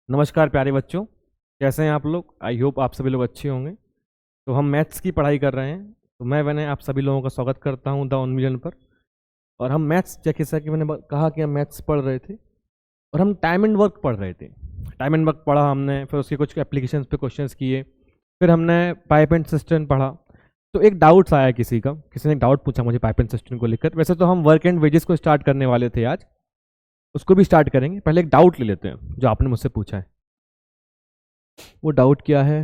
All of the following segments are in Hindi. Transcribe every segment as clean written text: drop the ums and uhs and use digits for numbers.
नमस्कार प्यारे बच्चों, कैसे हैं आप लोग। आई होप आप सभी लोग अच्छे होंगे। तो हम मैथ्स की पढ़ाई कर रहे हैं। तो मैंने आप सभी लोगों का स्वागत करता हूं द उन्मिलन पर। और हम मैथ्स, जैसा कि मैंने कहा कि हम मैथ्स पढ़ रहे थे और हम टाइम एंड वर्क पढ़ रहे थे। टाइम एंड वर्क पढ़ा हमने, फिर उसके कुछ एप्लीकेशंस पे क्वेश्चंस किए, फिर हमने पाइप एंड सिस्टम पढ़ा। तो एक डाउट्स आया किसी ने डाउट पूछा मुझे पाइप एंड सिस्टम को लेकर। वैसे तो हम वर्क एंड वेजेस को स्टार्ट करने वाले थे आज, उसको भी स्टार्ट करेंगे। पहले एक डाउट ले लेते हैं जो आपने मुझसे पूछा है। वो डाउट क्या है,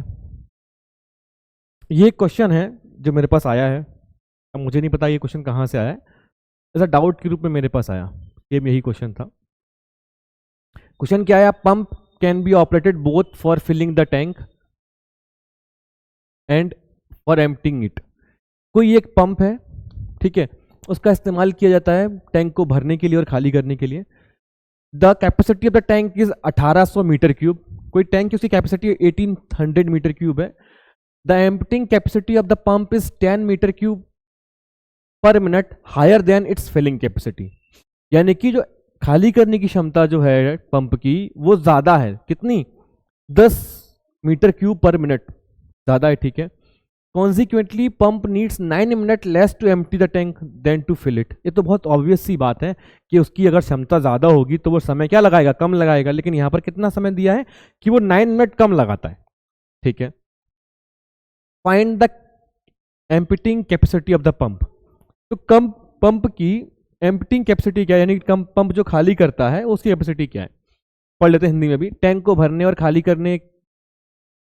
ये क्वेश्चन है जो मेरे पास आया है। अब मुझे नहीं पता ये क्वेश्चन कहाँ से आया है, ऐसा डाउट के रूप में मेरे पास आया। सेम यही क्वेश्चन था। क्वेश्चन क्या है, pump can be operated both for filling the tank and for emptying it. कोई एक पंप है, ठीक है, उसका इस्तेमाल किया जाता है टैंक को भरने के लिए और खाली करने के लिए। The capacity of the tank is 1800 metre cube. कोई टैंक की उसकी कैपेसिटी 1800 मीटर क्यूब है। The emptying capacity of the pump is 10 metre cube per minute higher than its filling capacity. यानी कि जो खाली करने की क्षमता जो है पंप की वो ज्यादा है। कितनी? 10 मीटर क्यूब पर मिनट ज्यादा है, ठीक है। Consequently pump needs 9 minute less to empty the tank than to fill it. ये तो बहुत ऑब्वियस सी बात है कि उसकी अगर क्षमता ज्यादा होगी तो वो समय क्या लगाएगा, कम लगाएगा। लेकिन यहां पर कितना समय दिया है कि वो 9 मिनट कम लगाता है, ठीक है। Find the emptying capacity of the pump. तो कम पंप की एम्प्टिंग कैपेसिटी क्या है, यानी कम पंप जो खाली करता है उसकी कैपेसिटी क्या है। पढ़ लेते हैं हिंदी में भी। टैंक को भरने और खाली करने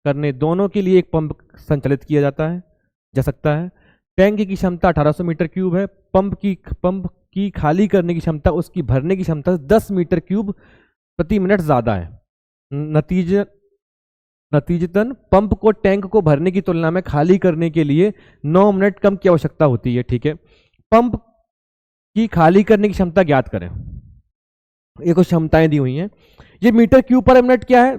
करने दोनों के लिए एक पंप संचालित किया जा सकता है। टैंक की क्षमता 1800 मीटर क्यूब है। पंप की खाली करने की क्षमता उसकी भरने की क्षमता 10 मीटर क्यूब प्रति मिनट ज्यादा है। नतीजतन पंप को टैंक को भरने की तुलना में खाली करने के लिए 9 मिनट कम की आवश्यकता होती है, ठीक है। पंप की खाली करने की क्षमता ज्ञात करें। ये कुछ क्षमताएं दी हुई हैं। ये मीटर क्यूब पर मिनट क्या है।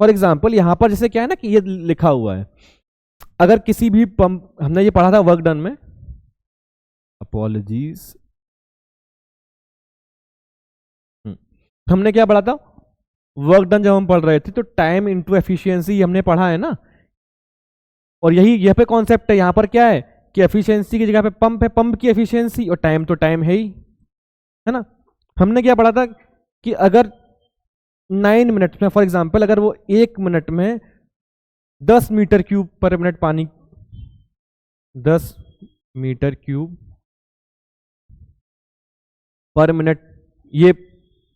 फॉर एग्जाम्पल यहां पर जैसे क्या है ना कि ये लिखा हुआ है, अगर किसी भी पंप, हमने ये पढ़ा था वर्क डन में, अपॉलॉजीज, हमने क्या पढ़ा था वर्क डन जब हम पढ़ रहे थे तो टाइम इनटू एफिशिएंसी हमने पढ़ा है ना। और यह पे कॉन्सेप्ट है। यहां पर क्या है कि एफिशिएंसी की जगह पे पंप है, पंप की एफिशिएंसी, और टाइम तो टाइम है ही, है ना। हमने क्या पढ़ा था कि अगर 9 मिनट में, फॉर एग्जांपल अगर वो 1 मिनट में 10 मीटर क्यूब पर मिनट पानी, 10 मीटर क्यूब पर मिनट ये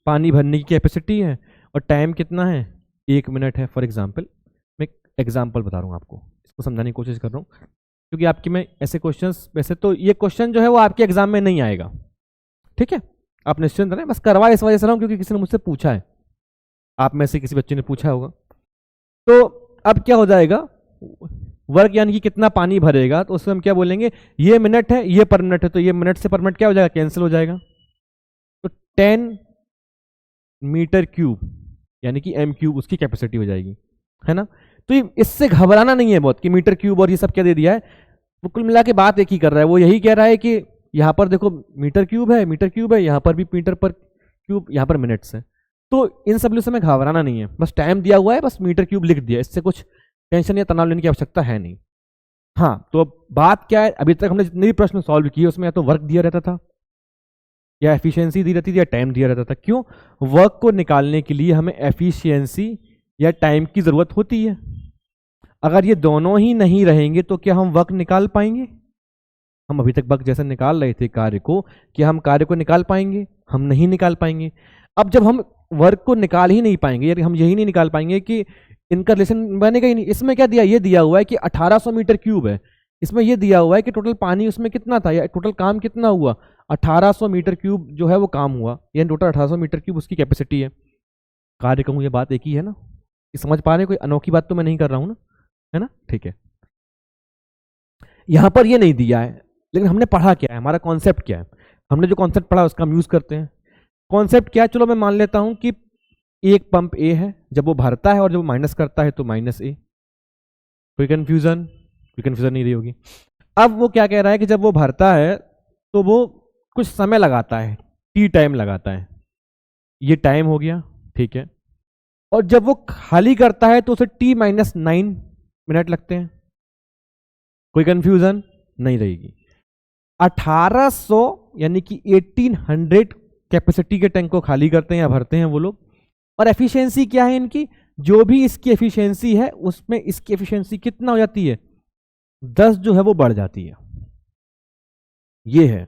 पानी भरने की कैपेसिटी है, और टाइम कितना है, 1 मिनट है। फॉर एग्जांपल मैं एग्जांपल बता रहा हूँ आपको, इसको समझाने की कोशिश कर रहा हूँ क्योंकि आपकी मैं ऐसे क्वेश्चंस, वैसे तो ये क्वेश्चन जो है वो आपके एग्जाम में नहीं आएगा, ठीक है। आप निश्चिंत रहें, बस करवा इस वजह से रहा हूँ क्योंकि किसी ने मुझसे पूछा है, आप में से किसी बच्चे ने पूछा होगा। तो अब क्या हो जाएगा, वर्क यानी कि कितना पानी भरेगा, तो उसमें हम क्या बोलेंगे, ये मिनट है, ये पर मिनट है, तो ये मिनट से पर मिनट क्या हो जाएगा, कैंसिल हो जाएगा। तो 10 मीटर क्यूब यानी कि एम क्यूब उसकी कैपेसिटी हो जाएगी, है ना। तो इससे घबराना नहीं है बहुत कि मीटर क्यूब और ये सब क्या दे दिया है। वो कुल मिला के बात एक ही कर रहा है, वो यही कह रहा है कि यहाँ पर देखो मीटर क्यूब है, यहाँ पर भी मीटर पर क्यूब, यहाँ पर मिनट्स है। तो इन सब में घबराना नहीं है, बस टाइम दिया हुआ है, बस मीटर क्यूब लिख दिया, इससे कुछ टेंशन या तनाव लेने की आवश्यकता है नहीं। हाँ, तो बात क्या है, अभी तक हमने जितने भी प्रश्न सॉल्व किए उसमें या तो वर्क दिया रहता था, या एफिशिएंसी दी रहती थी, या टाइम दिया रहता था। क्यों? वर्क को निकालने के लिए हमें एफिशिएंसी या टाइम की जरूरत होती है। अगर ये दोनों ही नहीं रहेंगे तो क्या हम वर्क निकाल पाएंगे? हम अभी तक वर्क जैसे निकाल रहे थे कार्य को, क्या हम कार्य को निकाल पाएंगे? हम नहीं निकाल पाएंगे। अब जब हम वर्क को निकाल ही नहीं पाएंगे, यानी हम यही नहीं निकाल पाएंगे कि इनका रिलेशन बनेगा ही नहीं। इसमें क्या दिया, ये दिया हुआ है कि 1800 मीटर क्यूब है, इसमें ये दिया हुआ है कि टोटल पानी उसमें कितना था, या टोटल काम कितना हुआ, 1800 मीटर क्यूब जो है वो काम हुआ, यानी टोटल 1800 मीटर क्यूब उसकी कैपेसिटी है। कार्य कहूँ, ये बात एक ही है ना, ये समझ पा रहे हैं? कोई अनोखी बात तो मैं नहीं कर रहा हूँ ना, है ना, ठीक है। यहां पर ये नहीं दिया है, लेकिन हमने पढ़ा क्या है, हमारा कॉन्सेप्ट क्या है, हमने जो कॉन्सेप्ट पढ़ा उसका हम यूज करते हैं। कॉन्सेप्ट क्या है, चलो मैं मान लेता हूं कि एक पंप ए है, जब वो भरता है और जब वो माइनस करता है तो माइनस ए। कोई कंफ्यूजन नहीं रही होगी। अब वो क्या कह रहा है कि जब वो भरता है तो वो कुछ समय लगाता है, टी टाइम लगाता है, ये टाइम हो गया, ठीक है। और जब वो खाली करता है तो उसे t-9 मिनट लगते हैं। कोई कंफ्यूजन नहीं रहेगी। 1800 यानी कि 1800 कैपेसिटी के टैंक को खाली करते हैं या भरते हैं वो लोग। और एफिशिएंसी क्या है इनकी, जो भी इसकी एफिशिएंसी है उसमें इसकी एफिशिएंसी कितना हो जाती है, 10 जो है वो बढ़ जाती है। ये है।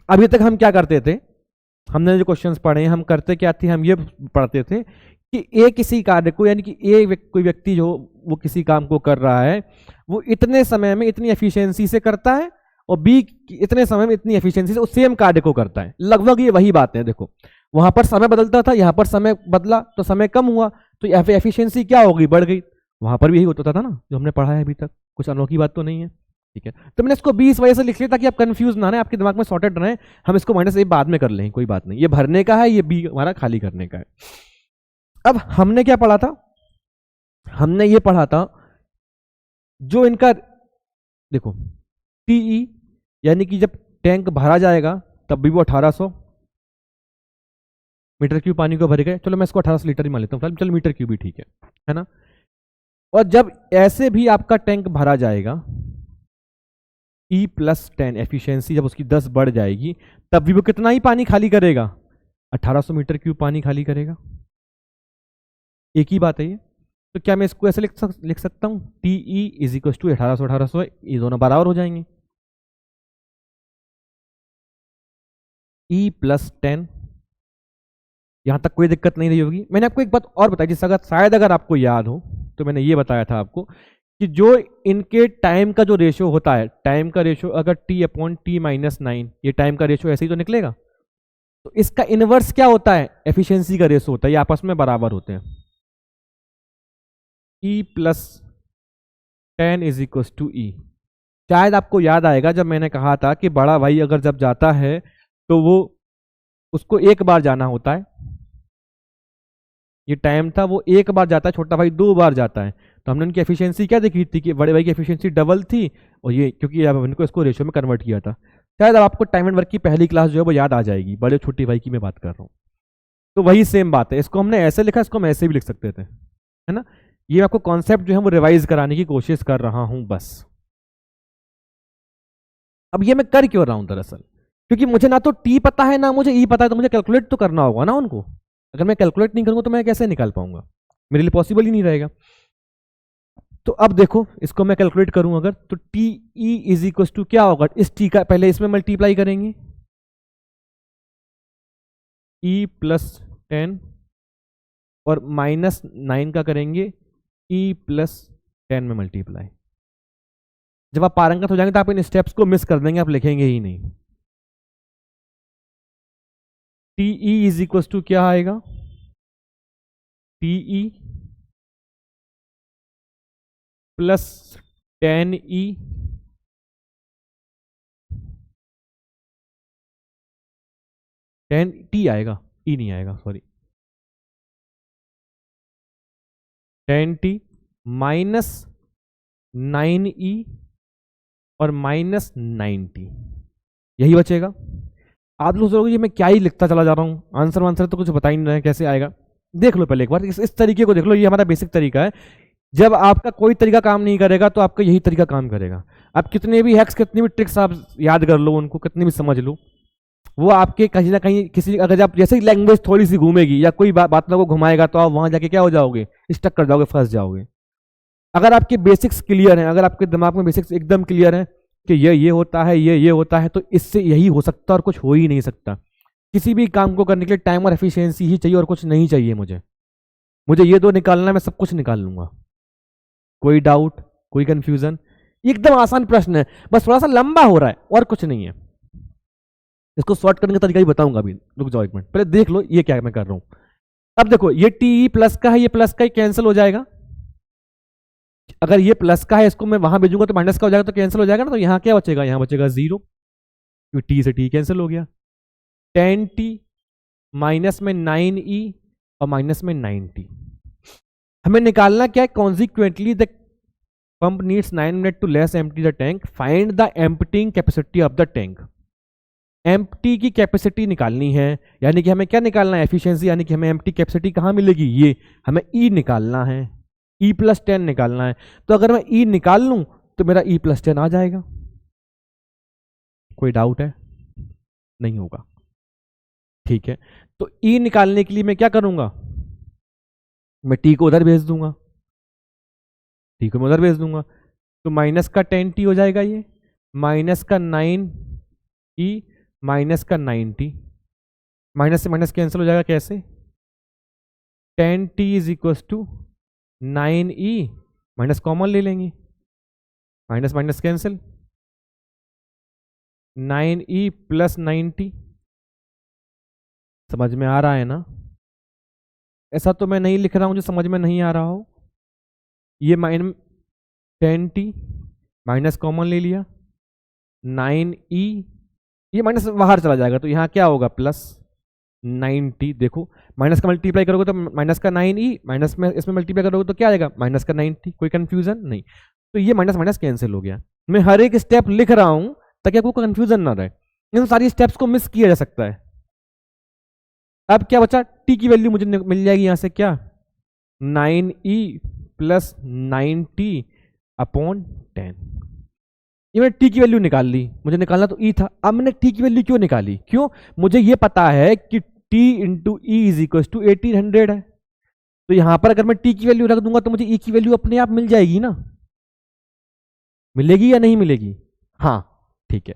अभी तक हम क्या करते थे, हमने जो क्वेश्चंस पढ़े हैं हम करते क्या थे, हम ये पढ़ते थे कि ए किसी कार्य को, यानी कि कोई व्यक्ति जो वो किसी काम को कर रहा है वो इतने समय में इतनी एफिशिएंसी से करता है और बी इतने समय में इतनी एफिशिएंसी से उस सेम कार्य को करता है। लगभग ये वही बात है। देखो वहां पर समय बदलता था, यहां पर समय बदला तो समय कम हुआ, तो एफिशिएंसी क्या हो गई, बढ़ गई। वहां पर भी यही होता था ना जो हमने पढ़ा है अभी तक, कुछ अनोखी बात तो नहीं है। ठीक है, तो मैंने इसको 20 वजह से लिख लिया ताकि आप कंफ्यूज ना रहे, आपके दिमाग में सॉर्टेड रहे। हम इसको माइनस ए बाद में कर लें, कोई बात नहीं। ये भरने का है, ये बी हमारा खाली करने का है। अब हमने क्या पढ़ा था, हमने ये पढ़ा था जो इनका, देखो टीई यानी कि जब टैंक भरा जाएगा तब भी वो 1800 मीटर क्यूब पानी को भरेगा। चलो मैं इसको 1800 लीटर ही मान लेता हूँ, चलो मीटर क्यूब ही ठीक है ना। और जब ऐसे भी आपका टैंक भरा जाएगा E+10 एफिशिएंसी जब उसकी 10 बढ़ जाएगी तब भी वो कितना ही पानी खाली करेगा, 1800 मीटर क्यूब पानी खाली करेगा। एक ही बात है ये। तो क्या मैं इसको ऐसे लिख सकता हूं, TE = 1800 ये दोनों बराबर हो जाएंगे। E+10, यहां तक कोई दिक्कत नहीं रही होगी। मैंने आपको एक बात और बताई जिससे शायद अगर आपको याद हो, तो मैंने ये बताया था आपको कि जो इनके टाइम का जो रेशियो होता है, टाइम का रेशियो अगर T/T-9 ये टाइम का रेशियो ऐसे ही तो निकलेगा, तो इसका इनवर्स क्या होता है, एफिशिएंसी का रेशियो होता है। ये आपस में बराबर होते हैं। E+10 = E। शायद आपको याद आएगा जब मैंने कहा था कि बड़ा भाई अगर जब जाता है तो वो उसको एक बार जाना होता है, ये टाइम था, वो एक बार जाता है, छोटा भाई 2 बार जाता है। तो हमने उनकी एफिशिएंसी क्या देखी थी कि बड़े भाई की एफिशिएंसी डबल थी, और ये क्योंकि अब इनको इसको रेशियो में कन्वर्ट किया था। शायद अब आपको टाइम एंड वर्क की पहली क्लास जो है वो याद आ जाएगी, बड़े छोटे भाई की मैं बात कर रहा हूँ। तो वही सेम बात है, इसको हमने ऐसे लिखा, इसको हम ऐसे भी लिख सकते थे, है ना। ये आपको कॉन्सेप्ट जो है वो रिवाइज कराने की कोशिश कर रहा हूं बस। अब ये मैं कर क्यों रहा हूं, दरअसल क्योंकि मुझे ना तो टी पता है ना मुझे ई पता है, तो मुझे कैलकुलेट तो करना होगा ना उनको। अगर मैं कैलकुलेट नहीं करूंगा तो मैं कैसे निकाल पाऊंगा, मेरे लिए पॉसिबल ही नहीं रहेगा। तो अब देखो इसको मैं कैलकुलेट करूं अगर, तो टी ई = क्या होगा, इस टी का पहले इसमें मल्टीप्लाई करेंगे, E+10 और -9 का करेंगे E+10 में मल्टीप्लाई। जब आप पारंगत हो जाएंगे तो आप इन स्टेप्स को मिस कर देंगे, आप लिखेंगे ही नहीं। TE = क्या आएगा, TE + 10E 10T आएगा, E नहीं आएगा, सॉरी, 10T -9E और -9T, यही बचेगा। आप लोग सोचोगे मैं क्या ही लिखता चला जा रहा हूँ, आंसर तो कुछ बता ही नहीं रहा है, कैसे आएगा। देख लो पहले एक बार इस तरीके को देख लो, ये हमारा बेसिक तरीका है। जब आपका कोई तरीका काम नहीं करेगा तो आपका यही तरीका काम करेगा। आप कितने भी हैक्स, कितनी भी ट्रिक्स आप याद कर लो, उनको कितनी भी समझ लो, वो आपके कहीं ना कहीं किसी, अगर आप जैसे ही लैंग्वेज थोड़ी सी घूमेगी या कोई बात को घुमाएगा तो आप वहां जाके क्या हो जाओगे, स्टक कर जाओगे, फंस जाओगे। अगर आपके बेसिक्स क्लियर हैं, अगर आपके दिमाग में बेसिक्स एकदम क्लियर है कि ये होता है, ये होता है, तो इससे यही हो सकता है और कुछ हो ही नहीं सकता। किसी भी काम को करने के लिए टाइम और एफिशिएंसी ही चाहिए और कुछ नहीं चाहिए। मुझे ये दो निकालना है, मैं सब कुछ निकाल लूंगा। कोई डाउट, कोई कंफ्यूजन? एकदम आसान प्रश्न है, बस थोड़ा सा लंबा हो रहा है और कुछ नहीं है। इसको सॉर्ट करने का तरीका ही बताऊंगा अभी, रुक जाओ एक मिनट, पहले देख लो ये क्या मैं कर रहा हूं। अब देखो ये टी प्लस का है, ये प्लस का ही कैंसिल हो जाएगा। अगर ये प्लस का है इसको मैं वहां भेजूंगा तो माइनस का हो जाएगा, तो कैंसिल हो जाएगा ना। तो यहां क्या बचेगा, यहां बचेगा 0, क्योंकि टी से टी कैंसिल हो गया। 10t माइनस में 9e और माइनस में 9t। हमें निकालना क्या है, consequently the pump needs 9 minute to less empty the tank, find the emptying capacity of the tank. Empty की कैपेसिटी निकालनी है, यानी कि हमें क्या निकालना है, एफिशिएंसी, यानी कि हमें एम्प्टी कैपेसिटी कहाँ मिलेगी, ये हमें ई निकालना है, ई प्लस 10 निकालना है। तो अगर मैं ई निकाल लूँ तो मेरा ई प्लस 10 आ जाएगा। कोई डाउट है? नहीं होगा। ठीक है, तो ई निकालने के लिए मैं क्या करूंगा, मैं टी को उधर भेज दूंगा, टी को मैं उधर भेज दूंगा, तो माइनस का 10t हो जाएगा, ये माइनस का 9e माइनस का 9t, माइनस से माइनस कैंसिल हो जाएगा, कैसे, 10t is equal to 9e, minus common ले लेंगे, minus minus cancel, 9e plus 9t। समझ में आ रहा है ना? ऐसा तो मैं नहीं लिख रहा हूं जो समझ में नहीं आ रहा हो। ये माइनस 10t माइनस कॉमन ले लिया, 9e, ये माइनस बाहर चला जाएगा तो यहाँ क्या होगा, प्लस 9t। देखो माइनस का मल्टीप्लाई करोगे तो माइनस का 9e, माइनस में इसमें मल्टीप्लाई करोगे तो क्या आएगा, माइनस का 9t। कोई कंफ्यूजन नहीं, तो ये माइनस माइनस कैंसिल हो गया। मैं हर एक स्टेप लिख रहा हूं ताकि आपको कंफ्यूजन ना रहे, इन सारी स्टेप्स को मिस किया जा सकता है। अब क्या बचा, t की वैल्यू मुझे मिल जाएगी यहां से, क्या, 9e प्लस 9t अपॉन 10। ये मैंने टी की वैल्यू निकाल ली, मुझे निकालना तो ई था। अब मैंने टी की वैल्यू क्यों निकाली, क्यों, मुझे ये पता है कि t into e is equal to 1800 है, तो यहां पर अगर मैं टी की वैल्यू रख दूंगा तो मुझे ई की वैल्यू अपने आप मिल जाएगी ना, मिलेगी या नहीं मिलेगी, हाँ ठीक है।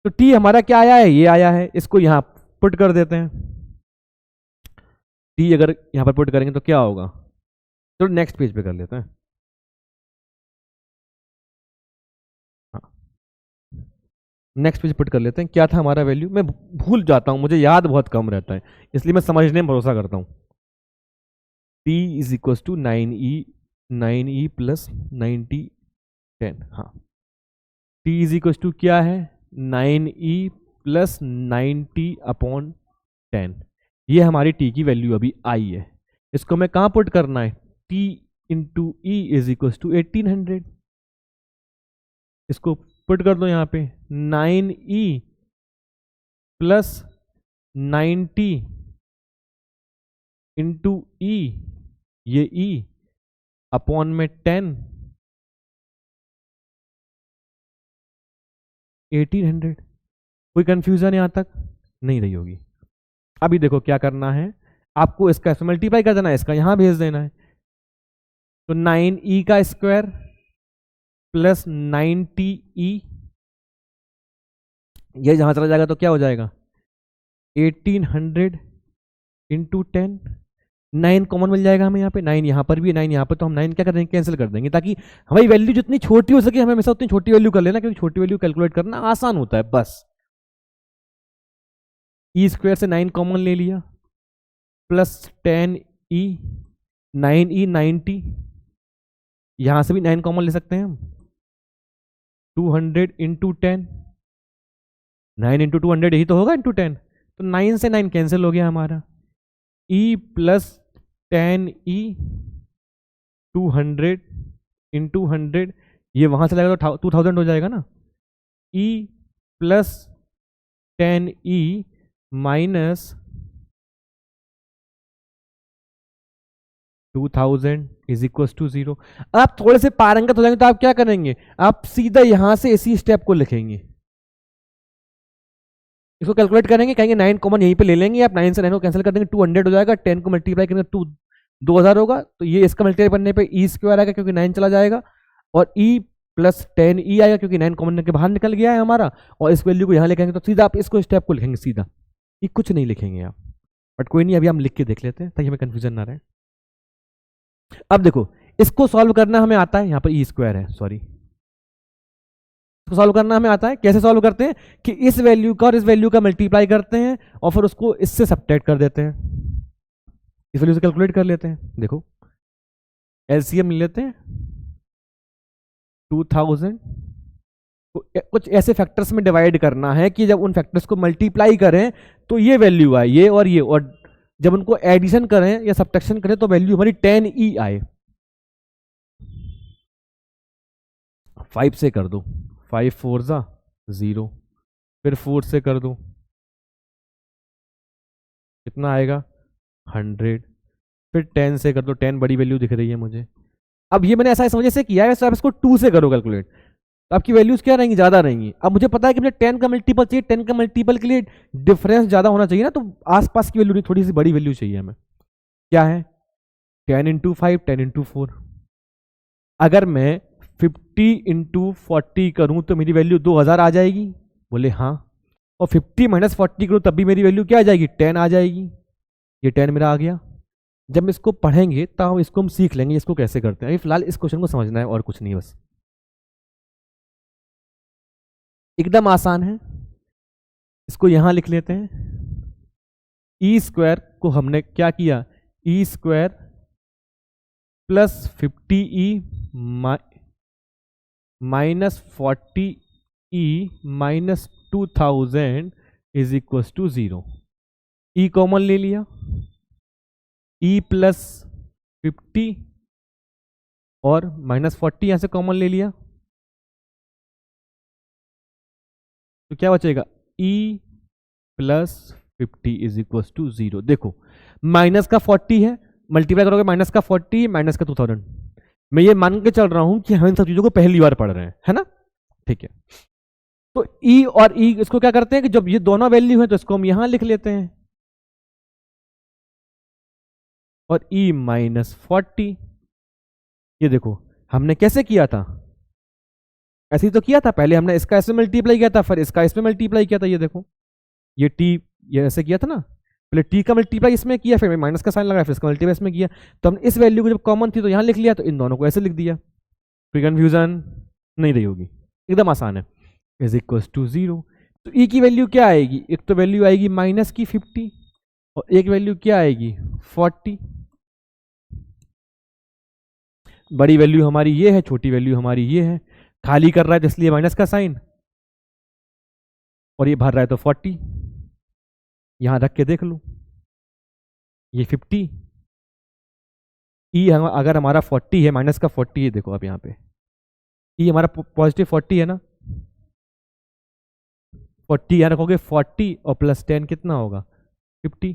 तो टी हमारा क्या आया है, ये आया है, इसको यहां पुट कर देते हैं। टी अगर यहां पर पुट करेंगे तो क्या होगा, तो नेक्स्ट पेज पे कर लेते हैं। नेक्स्ट पेज पुट कर लेते हैं, क्या था हमारा वैल्यू, मैं भूल जाता हूं, मुझे याद बहुत कम रहता है, इसलिए मैं समझने में भरोसा करता हूं। t is equal to 9e plus 90 10, हाँ, t इज इक्वल टू क्या है, 9e प्लस 90 अपॉन 10। ये हमारी t की वैल्यू अभी आई है, इसको मैं कहाँ पुट करना है, t into e is equal to 1800, इसको पुट कर दो यहाँ पे, 9e प्लस 90 इंटू ई, ये e अपॉन में 10, 1800। कोई कंफ्यूजन यहां तक नहीं रही होगी। अभी देखो क्या करना है, आपको इसका मल्टीप्लाई कर देना है, इसका यहां भेज देना है, तो 9e का स्क्वायर प्लस 90e, ये जहां चला जाएगा तो क्या हो जाएगा, 1800 इंटू 10, 9 कॉमन मिल जाएगा हमें यहाँ पे, 9 यहाँ पर भी है, 9 यहाँ पर, तो हम 9 क्या कर देंगे, कैंसिल कर देंगे, ताकि हमारी वैल्यू जितनी छोटी हो सके हमें हमेशा उतनी छोटी वैल्यू कर लेना, क्योंकि छोटी वैल्यू कैलकुलेट करना आसान होता है बस। ई स्क्वायर से 9 कॉमन ले लिया, प्लस 10e, 9e 90, यहां से भी 9 कॉमन ले सकते हैं हम, 200 इंटू 10, 9 इंटू 200 यही तो होगा, इंटू 10, तो 9 से 9 कैंसिल हो गया हमारा, e प्लस 10e 200 इंटू 100, ये वहां से लगेगा तो 2000 हो जाएगा ना, e plus 10e minus 2000 is equal to 0। आप थोड़े से पारंगत हो जाएंगे तो आप क्या करेंगे, आप सीधा यहां से इसी स्टेप को लिखेंगे, इसको कैलकुलेट करेंगे, कहेंगे 9 कॉमन यहीं पे ले लेंगे, आप 9 से 9 को कैंसिल कर देंगे, 200 हो जाएगा, 10 को मल्टीप्लाई करेंगे 2000 होगा, तो ये इसका मल्टीप्लाई करने पे ई स्क्वायर आएगा क्योंकि 9 चला जाएगा, और ई प्लस 10e आएगा क्योंकि 9 कॉमन के बाहर निकल गया है हमारा, और इस वैल्यू को यहाँ लिखेंगे तो सीधा आप इसको स्टेप को लिखेंगे सीधा, ये कुछ नहीं लिखेंगे आप, बट कोई नहीं, अभी हम लिख के देख लेते हैं ताकि हमें कंफ्यूजन ना रहे। अब देखो इसको सॉल्व करना हमें आता है, यहाँ पर ई स्क्वायर है, सॉरी, इसको सॉल्व करना हमें आता है। कैसे सॉल्व करते हैं कि इस वैल्यू का और इस वैल्यू का मल्टीप्लाई करते हैं और फिर उसको इससे सब्ट्रैक्ट कर देते हैं, इस वैल्यू से कैलकुलेट कर लेते हैं। देखो एलसीएम ले लेते हैं 2000 को कुछ ऐसे फैक्टर्स में डिवाइड करना है कि जब उन फैक्टर्स को मल्टीप्लाई करें तो ये वैल्यू आए, ये और जब उनको एडिशन करें या सब्ट्रैक्शन करें तो वैल्यू हमारी 10e आए। 5 से कर दो, 5 4 जा 0, फिर 4 से कर दूं, कितना आएगा 100, फिर 10 से कर दो, 10 बड़ी वैल्यू दिख रही है मुझे। अब ये मैंने ऐसा इस वजह से किया है, वैसे आप इसको 2 से करो कैलकुलेट, तो आपकी वैल्यूज क्या रहेंगी, ज्यादा रहेंगी। अब मुझे पता है कि मुझे 10 का मल्टीपल चाहिए, 10 का मल्टीपल के लिए डिफरेंस ज्यादा होना चाहिए ना, तो आसपास की वैल्यू नहीं, थोड़ी सी बड़ी वैल्यू चाहिए हमें। क्या है 10 इंटू 5, 10 इंटू 4। अगर मैं 50 इंटू 40 करूं तो मेरी वैल्यू 2000 आ जाएगी, बोले हाँ। और 50 माइनस 40 करूं तब भी मेरी वैल्यू क्या आ जाएगी, 10 आ जाएगी। ये 10 मेरा आ गया। जब इसको पढ़ेंगे तब इसको हम सीख लेंगे इसको कैसे करते हैं। फिलहाल इस क्वेश्चन को समझना है और कुछ नहीं, बस एकदम आसान है। इसको यहां लिख लेते हैं। ई स्क्वायर को हमने क्या किया, E square plus 50e minus 40e minus 2000 is equal to 0। E common ले लिया, ई प्लस 50 और माइनस 40 यहां से कॉमन ले लिया, तो क्या बचेगा, e plus 50 is equal to 0। देखो माइनस का 40 है, मल्टीप्लाई करोगे माइनस का 40 माइनस का 2000। मैं ये मान के चल रहा हूं कि हम इन सब चीजों को पहली बार पढ़ रहे हैं, है ना, ठीक है। तो ई और ई इसको क्या करते हैं कि जब ये दोनों वैल्यू है तो इसको हम यहां लिख लेते हैं, और ई माइनस 40। ये देखो हमने कैसे किया था, ऐसे ही तो किया था, पहले हमने इसका इसमें मल्टीप्लाई किया था, फिर इसका इसमें मल्टीप्लाई किया था। ये देखो ये टी, ये ऐसे किया था ना, पहले टी का मल्टीप्लाई इसमें किया, फिर माइनस का साइन लगाया, फिर इसका मल्टीप्लाई इसमें किया। तो हमने इस वैल्यू को जब कॉमन थी तो यहां लिख लिया, तो इन दोनों को ऐसे लिख दिया, कोई कंफ्यूजन नहीं रही होगी, एकदम आसान है। Is equal to 0। तो ई की वैल्यू क्या आएगी, एक तो वैल्यू आएगी माइनस की 50 और एक वैल्यू क्या आएगी 40। बड़ी वैल्यू हमारी ये है, छोटी वैल्यू हमारी ये है। खाली कर रहा है तो इसलिए माइनस का साइन, और ये भर रहा है तो 40। यहां रख के देख लो, ये 50 ई अगर हमारा 40 है, माइनस का 40 है, देखो अब यहाँ पे ई हमारा पॉजिटिव 40 है ना, 40 यहां रखोगे 40 और प्लस 10 कितना होगा 50।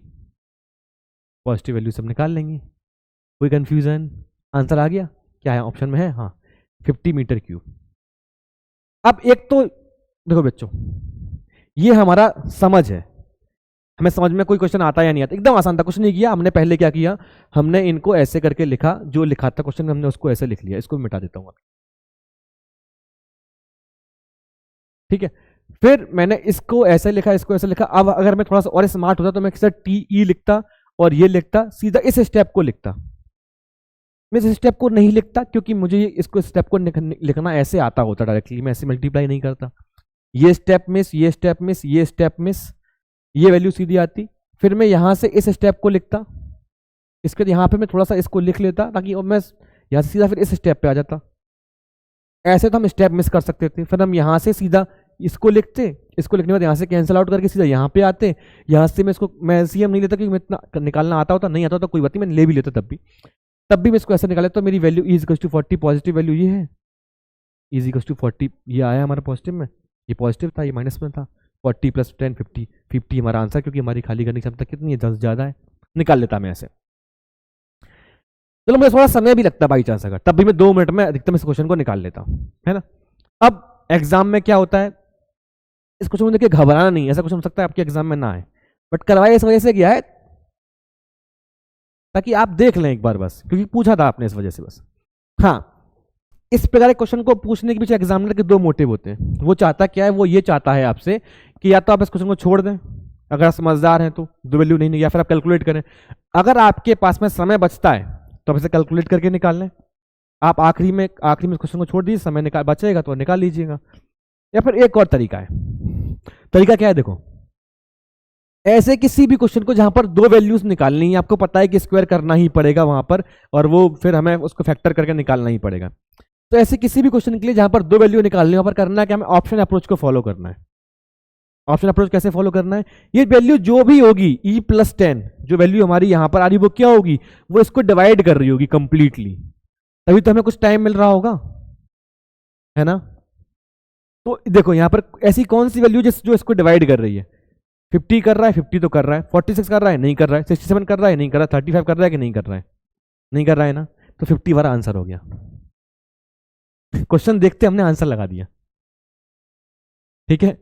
पॉजिटिव वैल्यू सब निकाल लेंगे, कोई कंफ्यूजन, आंसर आ गया, क्या है ऑप्शन में है, हाँ 50 मीटर क्यूब। अब एक तो देखो बच्चों, ये हमारा समझ है, हमें समझ में कोई क्वेश्चन आता या नहीं आता, एकदम आसान था, कुछ नहीं किया हमने। पहले क्या किया, हमने इनको ऐसे करके लिखा, जो लिखा था क्वेश्चन में हमने उसको ऐसे लिख लिया। इसको मिटा देता हूं, ठीक है। फिर मैंने इसको ऐसे लिखा, इसको ऐसे लिखा। अब अगर मैं थोड़ा सा और स्मार्ट होता तो मैं किसी टी ई लिखता और ये लिखता, सीधा इस स्टेप को लिखता। मैं इस स्टेप को नहीं लिखता क्योंकि मुझे इसको स्टेप को लिखना ऐसे आता होता डायरेक्टली, मैं ऐसे मल्टीप्लाई नहीं करता। ये स्टेप मिस, ये स्टेप मिस, ये स्टेप मिस, ये वैल्यू सीधी आती। फिर मैं यहां से इस स्टेप को लिखता, इसके बाद यहां पे मैं थोड़ा सा इसको लिख लेता ताकि मैं यहां से सीधा फिर इस स्टेप पे आ जाता। ऐसे तो हम स्टेप मिस कर सकते थे। फिर हम यहां से सीधा इसको लिखते, इसको लिखने के बाद यहाँ से कैंसिल आउट करके सीधा यहाँ पे आते। यहाँ से मैं सीएम नहीं लेता क्योंकि मैं इतना निकालना आता होता, नहीं आता होता कोई बात नहीं, मैं ले भी लेता तब भी मैं इसको ऐसे निकाला। तो मेरी value is equal to 40, positive value ये है, इज इक्वल टू 40, ये आया हमारा पॉजिटिव में, ये पॉजिटिव था, ये माइनस में था। 40 प्लस 10 50, 50 हमारा आंसर, क्योंकि हमारी खाली करने की क्षमता कितनी है, 10 ज़्यादा है। निकाल लेता मैं ऐसे। चलो मुझे थोड़ा समय भी लगता बाई चांस अगर, तब भी मैं 2 मिनट में अधिकतम इस क्वेश्चन को निकाल लेता हूँ, है ना। अब एग्जाम में क्या होता है, इस क्वेश्चन को देखिए घबराना नहीं, ऐसा कुछ हो सकता है आपके एग्जाम में ना आए, बट करवाया इस वजह से किया है ताकि आप देख लें एक बार बस, क्योंकि पूछा था आपने इस वजह से बस। हाँ, इस प्रकार के क्वेश्चन को पूछने के पीछे एग्जामिनर के 2 मोटिव होते हैं। वो चाहता क्या है, वो ये चाहता है आपसे कि या तो आप इस क्वेश्चन को छोड़ दें अगर आप समझदार हैं तो, 2 वैल्यू नहीं, या फिर आप कैलकुलेट करें। अगर आपके पास में समय बचता है तो आप इसे कैलकुलेट करके निकाल लें। आप आखिरी में इस क्वेश्चन को छोड़ दीजिए, समय निकाल बचेगा तो निकाल लीजिएगा। या फिर एक और तरीका है, तरीका क्या है देखो, ऐसे किसी भी क्वेश्चन को जहां पर 2 वैल्यूज निकालनी है, आपको पता है कि स्क्वायर करना ही पड़ेगा वहां पर, और वो फिर हमें उसको फैक्टर करके निकालना ही पड़ेगा। तो ऐसे किसी भी क्वेश्चन के लिए जहां पर 2 वैल्यू निकालनी है, वहां पर करना है कि हमें ऑप्शन अप्रोच को फॉलो करना है। ऑप्शन अप्रोच कैसे फॉलो करना है, ये वैल्यू जो भी होगी e प्लस 10, जो वैल्यू हमारी यहां पर आ रही वो क्या होगी, वो इसको डिवाइड कर रही होगी कंप्लीटली, तभी तो हमें कुछ टाइम मिल रहा होगा, है ना। तो देखो यहां पर ऐसी कौन सी वैल्यू जो इसको डिवाइड कर रही है? 50 कर रहा है, 50 तो कर रहा है, 46 कर रहा है, नहीं कर रहा है, 67 कर रहा है, नहीं कर रहा है, 35 कर रहा है कि नहीं कर रहा है? नहीं कर रहा है ना, तो 50 वाला आंसर हो गया। क्वेश्चन देखते हमने आंसर लगा दिया। ठीक है,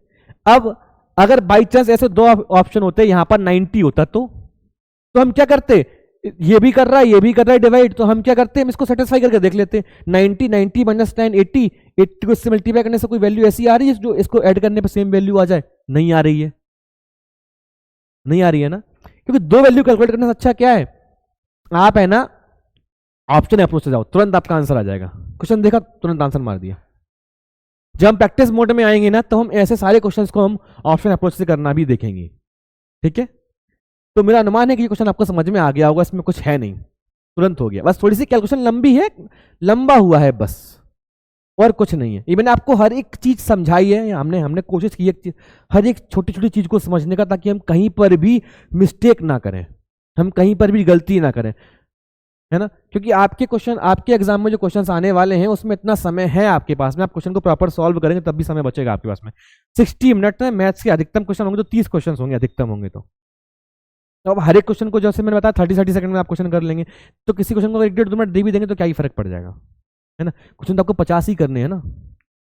अब अगर बाई चांस ऐसे दो ऑप्शन होते, यहां पर 90 होता तो हम क्या करते? ये भी कर रहा है, ये भी कर रहा है डिवाइड, तो हम क्या करते हैं, हम इसको सेटिस्फाई करके देख लेते हैं। 90 90 माइनस 9 80, 80 को इससे मल्टीप्लाई करने से कोई वैल्यू ऐसी आ रही है जो इसको ऐड करने पर सेम वैल्यू आ जाए? नहीं आ रही है, नहीं आ रही है ना, क्योंकि दो वैल्यू कैलकुलेट करने से अच्छा क्या है, आप है ना ऑप्शन अप्रोच से जाओ, तुरंत आपका आंसर आ जाएगा। क्वेश्चन देखा, तुरंत आंसर मार दिया। जब हम प्रैक्टिस मोड में आएंगे ना, तो हम ऐसे सारे क्वेश्चंस को हम ऑप्शन अप्रोच से करना भी देखेंगे। ठीक है, तो मेरा अनुमान है कि ये क्वेश्चन आपको समझ में आ गया होगा, इसमें कुछ है नहीं, तुरंत हो गया। बस थोड़ी सी कैलकुलेशन लंबी है, लंबा हुआ है बस, और कुछ नहीं है। ये मैंने आपको हर एक चीज समझाई है, हमने कोशिश की है हर एक छोटी छोटी चीज को समझने का, ताकि हम कहीं पर भी मिस्टेक ना करें, हम कहीं पर भी गलती ना करें, है ना। क्योंकि आपके क्वेश्चन, आपके एग्जाम में जो क्वेश्चंस आने वाले हैं उसमें इतना समय है आपके पास में, आप क्वेश्चन को प्रॉपर सॉल्व करेंगे तब भी समय बचेगा आपके पास में। 60 मिनट में मैथ्स के अधिकतम क्वेश्चन होंगे तो 30 क्वेश्चन होंगे, अधिकतम होंगे। तो अब हर एक क्वेश्चन को, जैसे मैंने बताया 30 सेकंड में आप क्वेश्चन कर लेंगे, तो किसी क्वेश्चन को 1-1.5 मिनट दे भी देंगे तो क्या ही फर्क पड़ जाएगा, है ना। क्वेश्चन तो आपको 50 ही करने हैं ना,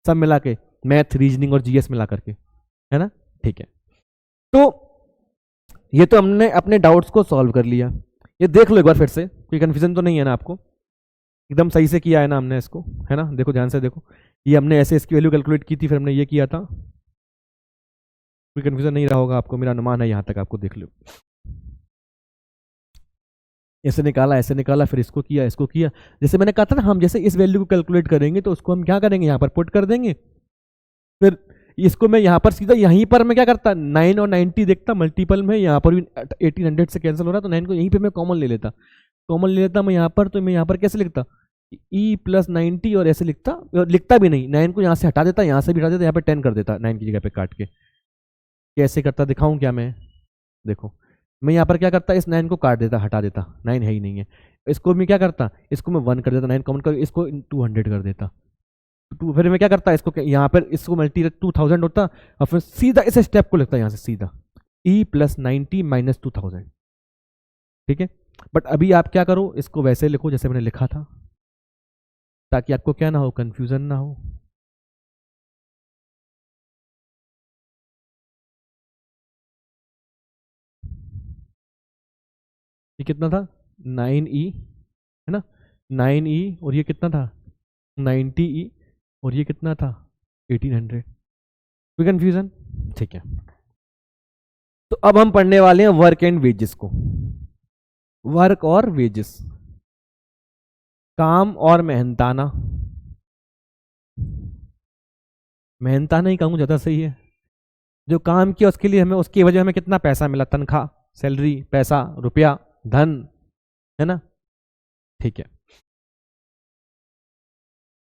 सब मिला के, मैथ, रीजनिंग और जीएस मिला करके, है ना। ठीक है, तो ये तो हमने अपने डाउट्स को सॉल्व कर लिया। ये देख लो एक बार फिर से, कोई कंफ्यूजन तो नहीं है ना आपको? एकदम सही से किया है ना हमने इसको, है ना। देखो ध्यान से देखो, ये हमने ऐसे इसकी वैल्यू कैलकुलेट की थी, फिर हमने ये किया था। कोई कंफ्यूजन नहीं रहा होगा आपको, मेरा अनुमान है। यहां तक आपको देख लो, ऐसे निकाला, ऐसे निकाला, फिर इसको किया, इसको किया। जैसे मैंने कहा था ना, हम जैसे इस वैल्यू को कैलकुलेट करेंगे तो उसको हम क्या करेंगे, यहाँ पर पुट कर देंगे। फिर इसको मैं यहाँ पर सीधा, यहीं पर मैं क्या करता, 9 और 90 देखता मल्टीपल में, यहाँ पर भी 1800 से कैंसिल हो रहा, तो 9 को यहीं पे मैं कॉमन ले लेता, मैं यहाँ पर। तो मैं यहाँ पर कैसे लिखता, e + 90, और ऐसे लिखता भी नहीं, 9 को यहाँ से हटा देता, यहाँ से भी हटा देता, यहाँ पे 10 कर देता, 9 की जगह पे काट के। कैसे करता दिखाऊं क्या मैं? देखो, मैं यहाँ पर क्या करता, इस 9 को काट देता, हटा देता, 9 है ही नहीं है। इसको मैं क्या करता, इसको मैं 1 कर देता, 9 कॉमन कर, इसको 200 कर देता। फिर मैं क्या करता, इसको यहाँ पर इसको मल्टी 2000 होता, और फिर सीधा इस स्टेप को लिखता यहाँ से सीधा, e + 90 - 2000। ठीक है, बट अभी आप क्या करो, इसको वैसे लिखो जैसे मैंने लिखा था, ताकि आपको क्या ना हो, कंफ्यूजन ना हो। ये कितना था, 9e, है ना, 9e, और ये कितना था, 90e, और ये कितना था, 1800। कोई कंफ्यूजन? ठीक है, तो अब हम पढ़ने वाले हैं वर्क एंड वेजेस को। वर्क और वेजेस, काम और मेहनताना। मेहनताना ही कहूँ ज्यादा सही है। जो काम किया उसके लिए हमें, उसकी वजह हमें कितना पैसा मिला, तनख्वाह, सैलरी, पैसा, रुपया, धन, है ना। ठीक है,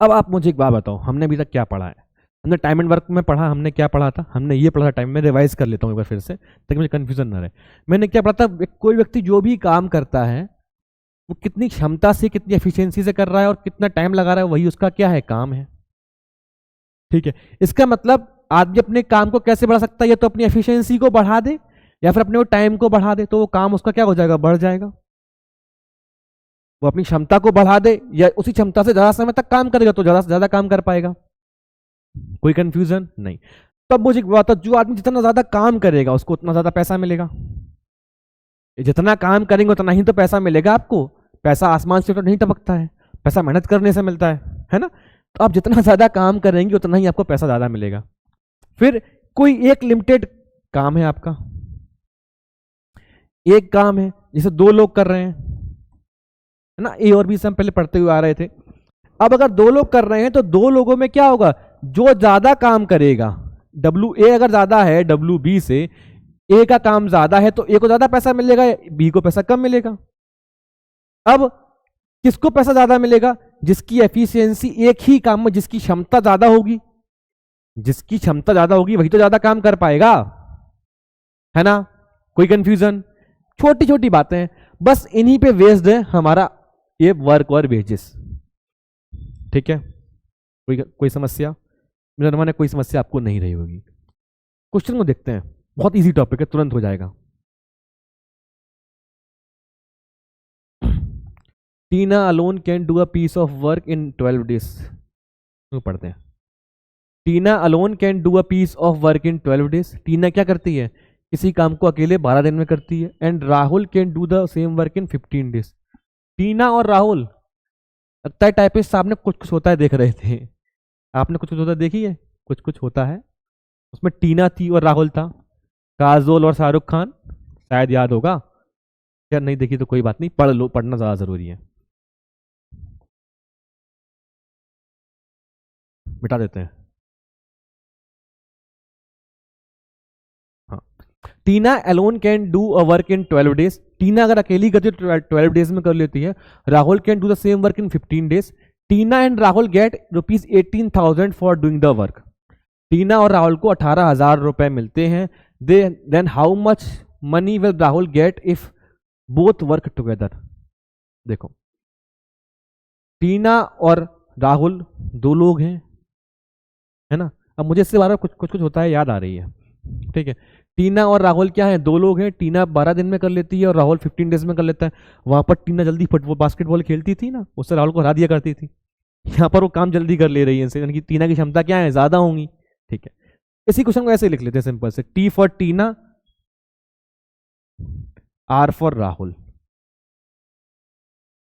अब आप मुझे एक बात बताओ, हमने अभी तक क्या पढ़ा है? हमने टाइम एंड वर्क में पढ़ा, हमने क्या पढ़ा था, हमने ये पढ़ा टाइम में, रिवाइज कर लेता हूँ एक बार फिर से ताकि मुझे कंफ्यूजन ना रहे। मैंने क्या पढ़ा था, कोई व्यक्ति जो भी काम करता है वो कितनी क्षमता से, कितनी एफिशिएंसी से कर रहा है और कितना टाइम लगा रहा है, वही उसका क्या है, काम है। ठीक है, इसका मतलब आदमी अपने काम को कैसे बढ़ा सकता है, या तो अपनी एफिशिएंसी को बढ़ा दे, या फिर अपने वो टाइम को बढ़ा दे, तो वो काम उसका क्या हो जाएगा, बढ़ जाएगा। वो अपनी क्षमता को बढ़ा दे, या उसी क्षमता से ज्यादा समय तक काम करेगा तो ज्यादा से ज्यादा काम कर पाएगा। कोई कंफ्यूजन नहीं? तब मुझे एक बात, जो आदमी जितना ज्यादा काम करेगा उसको उतना ज्यादा पैसा मिलेगा। जितना काम करेंगे उतना ही तो पैसा मिलेगा आपको। पैसा आसमान से तो नहीं टपकता है, पैसा मेहनत करने से मिलता है ना। तो आप जितना ज्यादा काम करेंगे उतना ही आपको पैसा ज्यादा मिलेगा। फिर कोई एक लिमिटेड काम है आपका, एक काम है जैसे 2 लोग कर रहे हैं, है ना, ए और बी से हम पहले पढ़ते हुए आ रहे थे। अब अगर 2 लोग कर रहे हैं तो 2 लोगों में क्या होगा, जो ज्यादा काम करेगा, WA अगर ज्यादा है WB से, ए का काम ज्यादा है तो ए को ज्यादा पैसा मिलेगा, बी को पैसा कम मिलेगा। अब किसको पैसा ज्यादा मिलेगा, जिसकी एफिशिएंसी एक ही काम में, जिसकी क्षमता ज्यादा होगी, जिसकी क्षमता ज्यादा होगी वही तो ज्यादा काम कर पाएगा, है ना। कोई कंफ्यूजन? छोटी छोटी बातें, बस इन्हीं पे बेस्ड है हमारा ये वर्क और वेजेस। ठीक है, कोई समस्या? मेरे अनुमान है कोई समस्या आपको नहीं रही होगी। क्वेश्चन को देखते हैं, बहुत इजी टॉपिक है, तुरंत हो जाएगा। Tina alone can do a piece of work in 12 days. पढ़ते हैं। Tina alone can do a piece of work in 12 days. Tina क्या करती है, किसी काम को अकेले 12 दिन में करती है। And Rahul can do the same work in 15 days. Tina और राहुल, लगता है टाइपिस्ट साहब ने कुछ कुछ होता है देख रहे थे। आपने कुछ कुछ होता है देखी है? कुछ कुछ होता है, उसमें टीना थी और राहुल था, काजोल और शाहरुख खान, शायद याद होगा। यार नहीं देखी तो कोई बात नहीं, पढ़ लो, पढ़ना ज़्यादा ज़रूरी है। मिटा देते हैं। हाँ, Tina alone can do a work in 12 days. Tina अगर अकेली करती है 12 डेज में कर लेती है। Rahul can do the same work in 15 days. Tina and Rahul get ₹18,000 for doing the work. Tina और राहुल को 18,000 रुपए मिलते हैं। Then how much money will Rahul get if both work together. देखो, टीना और राहुल दो लोग हैं, है ना। अब मुझे इससे बार कुछ कुछ कुछ होता है याद आ रही है, ठीक है। टीना और राहुल क्या है, दो लोग हैं। टीना 12 दिन में कर लेती है और राहुल 15 डेज में कर लेता है। वहां पर टीना जल्दी फुटबॉल बास्केटबॉल खेलती थी ना, उससे राहुल को हरा दिया करती थी। यहाँ पर वो काम जल्दी कर ले रही है, यानी कि टीना की क्षमता क्या है, ज्यादा होंगी, ठीक है। इसी क्वेश्चन को ऐसे लिख लेते हैं सिंपल से, T for Tina, R for Rahul,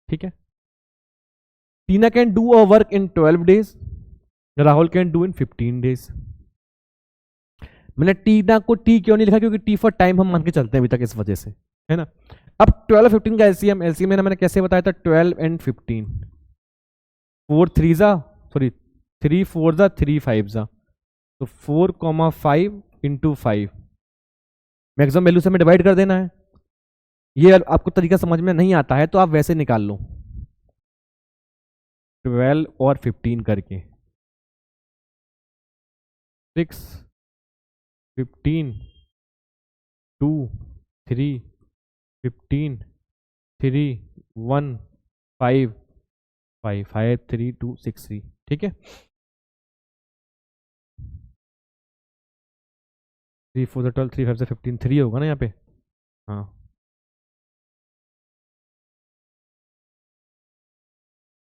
ठीक है। Tina can do a work in 12 days, Rahul can do in 15 days. मैंने टीना को टी क्यों नहीं लिखा, क्योंकि टी फॉर टाइम हम मान के चलते हैं अभी तक, इस वजह से, है ना। अब 12 15 का एलसीएम, एलसीएम मैंने कैसे बताया था, 12 एंड 15, 4 3 जा, सॉरी 3 4 जा, 3 5 जा, तो 4,5 इंटू 5 मैक्सिमम वैल्यू से हमें डिवाइड कर देना है। ये आपको तरीका समझ में नहीं आता है तो आप वैसे निकाल लो, 12 और 15 करके, 6 15 2 3 15 3 1 5 5 5 3 2 6 3, ठीक है। 3 4 12, 3 5 से 15, 3 होगा ना यहाँ पे, हाँ।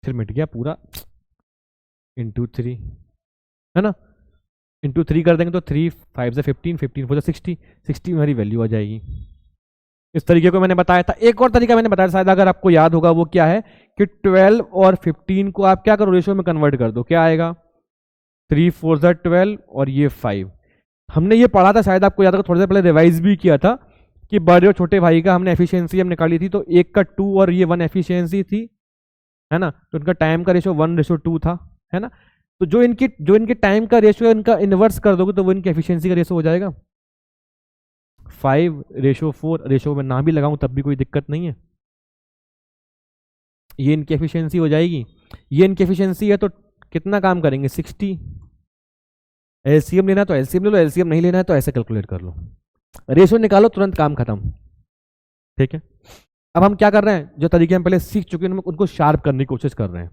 फिर मिट गया पूरा, इंटू 3, है ना। इंटू 3 कर देंगे तो 3 5 से 15, 15 4 से 60, 60 में हमारी वैल्यू आ जाएगी। इस तरीके को मैंने बताया था। एक और तरीका मैंने बताया शायद, अगर आपको याद होगा, वो क्या है कि 12 और 15 को आप क्या करो, रेशियो में कन्वर्ट कर दो, क्या आएगा, 3 4 जा 12 और ये 5। हमने ये पढ़ा था शायद, आपको याद होगा, थोड़ी देर पहले रिवाइज भी किया था कि बड़े और छोटे भाई का हमने एफिशिएंसी हम निकाली थी, तो एक का 2 और ये 1 एफिशिएंसी थी, है ना। तो इनका टाइम का रेशियो 1:2 था, है ना। तो जो इनके टाइम का रेशियो है, इनका इनवर्स कर दोगे तो वो इनकी एफिशिएंसी का रेशियो हो जाएगा 5:4। रेशियो में ना भी लगाऊं तब भी कोई दिक्कत नहीं है, ये इनकी एफिशिएंसी हो जाएगी। ये इनकी एफिशिएंसी है तो कितना काम करेंगे, 60। एलसीएम लेना तो एलसीएम ले लो, एलसीएम नहीं लेना है तो ऐसे कैलकुलेट कर लो, रेशियो निकालो, तुरंत काम खत्म, ठीक है। अब हम क्या कर रहे हैं, जो तरीके हम पहले सीख चुके हैं उनको शार्प करने की कोशिश कर रहे हैं।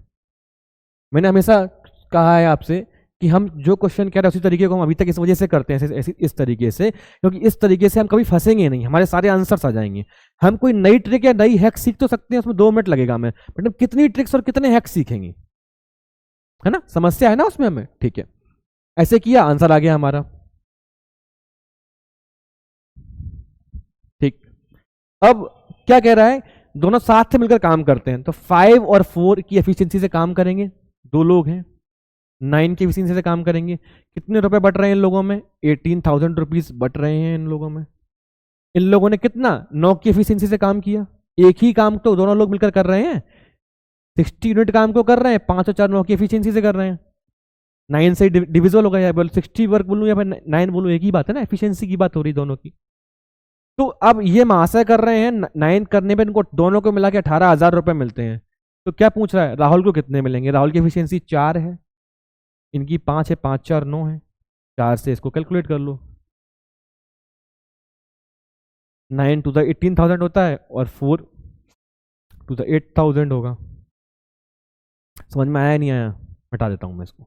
मैंने हमेशा कहा है आपसे कि हम जो क्वेश्चन कह रहे हैं उसी तरीके को हम अभी तक इस वजह से करते हैं, इस तरीके से, क्योंकि इस तरीके से हम कभी फंसेंगे नहीं, हमारे सारे आंसर्स आ जाएंगे। हम कोई नई ट्रिक या नई हैक सीख तो सकते हैं, उसमें 2 मिनट लगेगा हमें, बट हम कितनी ट्रिक्स और कितने हैक सीखेंगे, है ना, समस्या है ना उसमें हमें, ठीक है। ऐसे किया, आंसर आ गया हमारा, ठीक। अब क्या कह रहा है, दोनों साथ से मिलकर काम करते हैं, तो 5 और 4 की एफिशिएंसी से काम करेंगे, दो लोग हैं। 9 की एफिशिएंसी से काम करेंगे, कितने रुपए बट रहे हैं इन लोगों में, 18,000 रुपीज बट रहे हैं इन लोगों में। इन लोगों ने कितना, 9 की एफिशिएंसी से काम किया, एक ही काम तो दोनों लोग मिलकर कर रहे हैं, 60 यूनिट काम को कर रहे हैं, 5 और 4 9 की एफिशिएंसी से कर रहे हैं। 9 से डिविजल होगा, या बोल 60 वर्क बोलूँ या फिर 9 बोलूँ, एक ही बात है ना, एफिशिएंसी की बात हो रही दोनों की। तो अब ये महाशय कर रहे हैं, 9 करने पे इनको दोनों को मिला के 18,000 रुपए मिलते हैं। तो क्या पूछ रहा है, राहुल को कितने मिलेंगे, राहुल की एफिशिएंसी 4 है, इनकी 5 है, 5 4 9 है, 4 से इसको कैलकुलेट कर लो, 9 टू द 18,000 होता है और 4 टू द 8,000 होगा। समझ में आया नहीं आया, हटा देता हूं मैं इसको।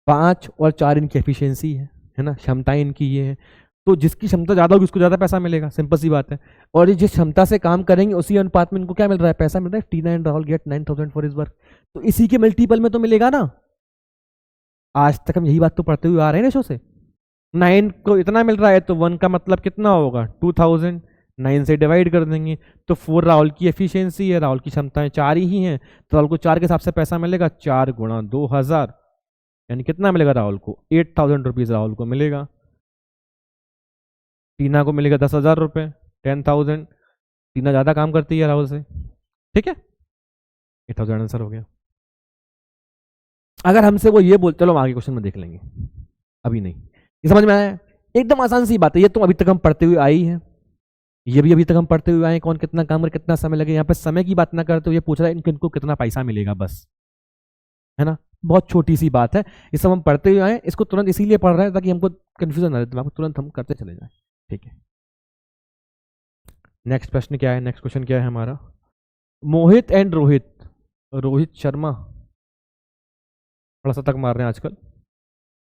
5 और 4 इनकी एफिशिएंसी है ना, क्षमताएं इनकी ये है। तो जिसकी क्षमता ज़्यादा होगी उसको ज़्यादा पैसा मिलेगा, सिंपल सी बात है। और ये जिस क्षमता से काम करेंगे उसी अनुपात में इनको क्या मिल रहा है, पैसा मिल रहा है। Tina and Rahul get 9,000 for his work, तो इसी के मल्टीपल में तो मिलेगा ना। आज तक हम यही बात तो पढ़ते हुए आ रहे हैं ना शो से। 9 को इतना मिल रहा है तो 1 का मतलब कितना होगा 2000, 9 से डिवाइड कर देंगे तो 4 राहुल की एफिशिएंसी है, राहुल की क्षमताएं 4 ही हैं, तो राहुल को 4 के हिसाब से पैसा मिलेगा, 4 गुणा 2000 यानी कितना मिलेगा राहुल को, 8,000 रुपीज़ राहुल को मिलेगा। टीना को मिलेगा 10,000 रुपये, 10,000। टीना ज़्यादा काम करती है राहुल से, ठीक है, 8,000 आंसर हो गया। अगर हमसे वो ये बोल, चलो हम आगे क्वेश्चन में देख लेंगे, अभी नहीं। ये समझ में आया, एकदम आसान सी बात है, ये तो अभी तक हम पढ़ते हुए आई है, ये भी अभी तक हम पढ़ते हुए आए, कौन कितना काम कर कितना समय लगे। यहाँ पे समय की बात ना करते हुए ये पूछ रहा है इनको कितना पैसा मिलेगा, बस, है ना, बहुत छोटी सी बात है। ये सब हम पढ़ते हुए आए, इसको तुरंत इसीलिए पढ़ रहे हैं ताकि हमको कंफ्यूजन ना रहे, दिमाग तुरंत हम करते चले जाए, ठीक है। नेक्स्ट प्रश्न क्या है, नेक्स्ट क्वेश्चन क्या है हमारा, मोहित एंड रोहित, रोहित शर्मा थोड़ा सा तक मार रहे हैं आजकल।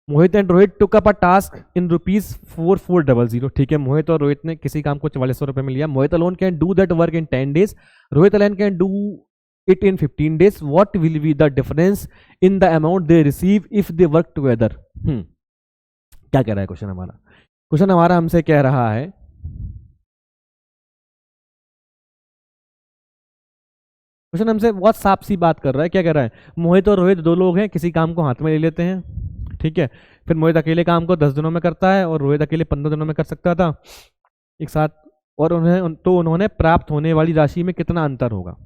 Mohit and Rohit took up a task in ₹4400, ठीक है। मोहित और रोहित ने किसी काम को 4400 रुपए में लिया। Mohit alone can do that work in 10 days, Rohit alone can do it in 15 days, what will be the difference in the amount they receive if they work together. क्या कह रहा है क्वेश्चन हमारा, क्वेश्चन हमारा हमसे कह रहा है क्वेश्चन हमसे बहुत साफ सी बात कर रहा है, क्या कह रहा है, मोहित और रोहित दो लोग हैं, किसी काम को हाथ में ले लेते हैं, ठीक है। फिर मोहित अकेले काम को 10 दिनों में करता है और रोहित अकेले 15 दिनों में कर सकता था एक साथ, और उन्होंने प्राप्त होने वाली राशि में कितना अंतर होगा,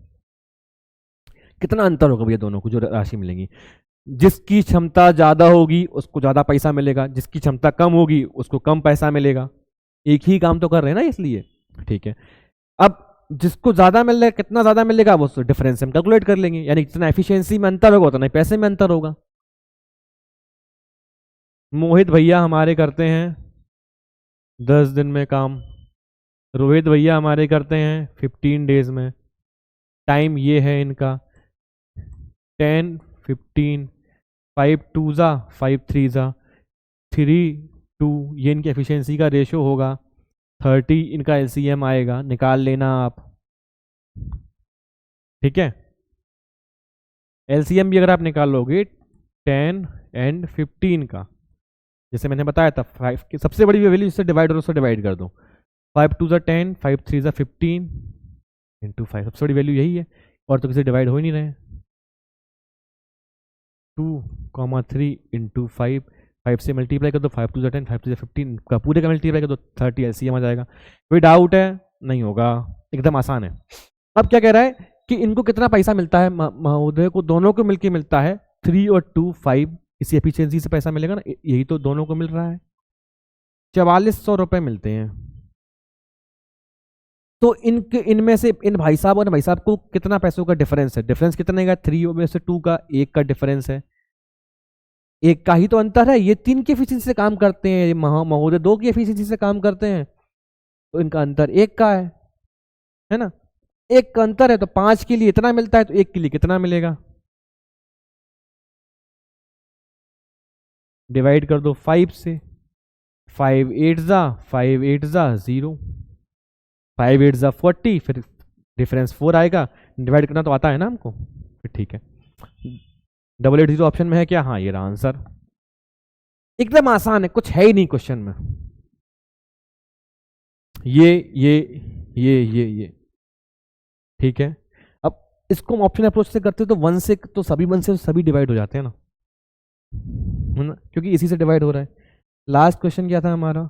कितना अंतर होगा भैया दोनों को जो राशि मिलेगी। जिसकी क्षमता ज्यादा होगी उसको ज्यादा पैसा मिलेगा, जिसकी क्षमता कम होगी उसको कम पैसा मिलेगा, एक ही काम तो कर रहे हैं ना इसलिए, ठीक है। अब जिसको ज्यादा मिल रहा है, कितना ज्यादा मिलेगा वो डिफरेंस हम कैलकुलेट कर लेंगे, यानी जितना एफिशिएंसी में अंतर होगा उतना पैसे में अंतर होगा। मोहित भैया हमारे करते हैं 10 दिन में काम, रोहित भैया हमारे करते हैं 15 डेज में। टाइम ये है इनका 10, 15, 5 2 जा 5 3 जा 3 2, ये इनकी एफिशिएंसी का रेशो होगा। 30 इनका एलसीएम आएगा, निकाल लेना आप, ठीक है। एलसीएम भी अगर आप निकाल लोगे 10 एंड 15 का, जैसे मैंने बताया था 5 की सबसे बड़ी वैल्यू इससे डिवाइड और उससे डिवाइड कर दो, 5 2 जा 10, 5 3 जा 15 इंटू 5, सबसे बड़ी वैल्यू यही है, और तो किसी डिवाइड हो ही नहीं रहे। 2,3 इंटू 5, 5 से मल्टीप्लाई कर दो, 5 2 जा 10, 5 3 जा 15 का पूरे का मल्टीप्लाई कर दो, 30 एलसीएम आ जाएगा। कोई डाउट है, नहीं होगा, एकदम आसान है। अब क्या कह रहा है कि इनको कितना पैसा मिलता है, महोदय को दोनों को मिलकर मिलता है 3 और 2 5, इसी एफिशिएंसी से पैसा मिलेगा ना, यही तो दोनों को मिल रहा है, 4400 रुपए मिलते हैं। तो इनमें से इन भाई साहब और भाई साहब को कितना पैसों का डिफरेंस है, डिफरेंस कितने का, 3 में से 2 का 1 का डिफरेंस है, 1 का ही तो अंतर है। ये 3 की एफिशिएंसी से काम करते हैं, ये महोदय 2 की एफिशिएंसी से काम करते हैं, तो इनका अंतर 1 का है ना, 1 का अंतर है। तो 5 के लिए इतना मिलता है तो 1 के लिए कितना मिलेगा, डिवाइड कर दो 5 से, 5 8 जा 5 8 जा 0, 5 8 जा 40, फिर डिफरेंस 4 आएगा, डिवाइड करना तो आता है ना हमको, फिर ठीक है। 880 ऑप्शन में है क्या, हाँ ये रहा आंसर, एकदम आसान है, कुछ है ही नहीं क्वेश्चन में। ये ठीक है। अब इसको हम ऑप्शन अप्रोच से करते तो 1 से तो सभी 1 से सभी डिवाइड हो जाते हैं ना, क्योंकि इसी से डिवाइड हो रहा है। लास्ट क्वेश्चन क्या था हमारा,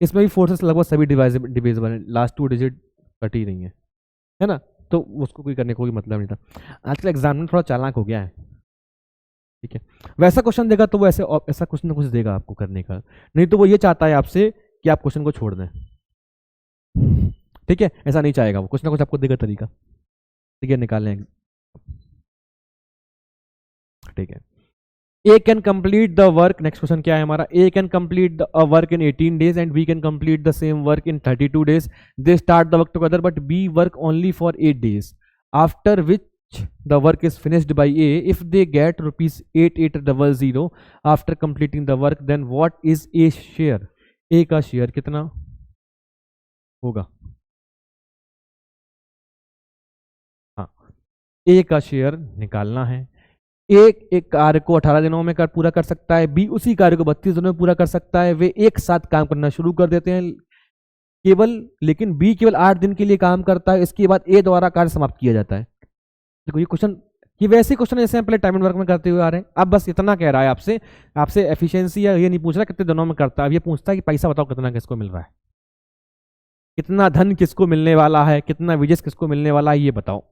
इसमें भी फोर्सेस लगभग सभी डिविजिबल है, लास्ट 2 डिजिट कट ही रही है ना, तो उसको कोई करने को कोई मतलब नहीं था। आजकल एग्जाम में थोड़ा चालाक हो गया है, ठीक है। वैसा क्वेश्चन देगा तो वो ऐसा कुछ ना कुछ देगा आपको करने का, नहीं तो वो ये चाहता है आपसे कि आप क्वेश्चन को छोड़ दें, ठीक है, ऐसा नहीं चाहेगा वो, कुछ ना कुछ आपको देगा तरीका, ठीक है, निकाल लेंगे, ठीक है। A can complete the work, next question क्या है हमारा, A can complete the work in 18 days and B can complete the same work in 32 days. They start the work together but B work only for 8 days. After which the work is finished by A, if they get rupees 8800 after completing the work, then what is A share? A का शेयर कितना होगा? हाँ, ए का शेयर निकालना है। एक कार्य को 18 दिनों में पूरा कर सकता है, बी उसी कार्य को 32 दिनों में पूरा कर सकता है। वे एक साथ काम करना शुरू कर देते हैं लेकिन बी केवल 8 दिन के लिए काम करता है, इसके बाद ए द्वारा कार्य समाप्त किया जाता है। देखो ये क्वेश्चन, ये वैसे क्वेश्चन जैसे हम पहले टाइम एंड वर्क में करते हुए आ रहे हैं। अब बस इतना कह रहा है आपसे एफिशिएंसी या ये नहीं पूछ रहा कितने दिनों में करता है, अब ये पूछता है कि पैसा बताओ कितना किसको मिल रहा है, कितना धन किसको मिलने वाला है, कितना विजय किसको मिलने वाला है, ये बताओ।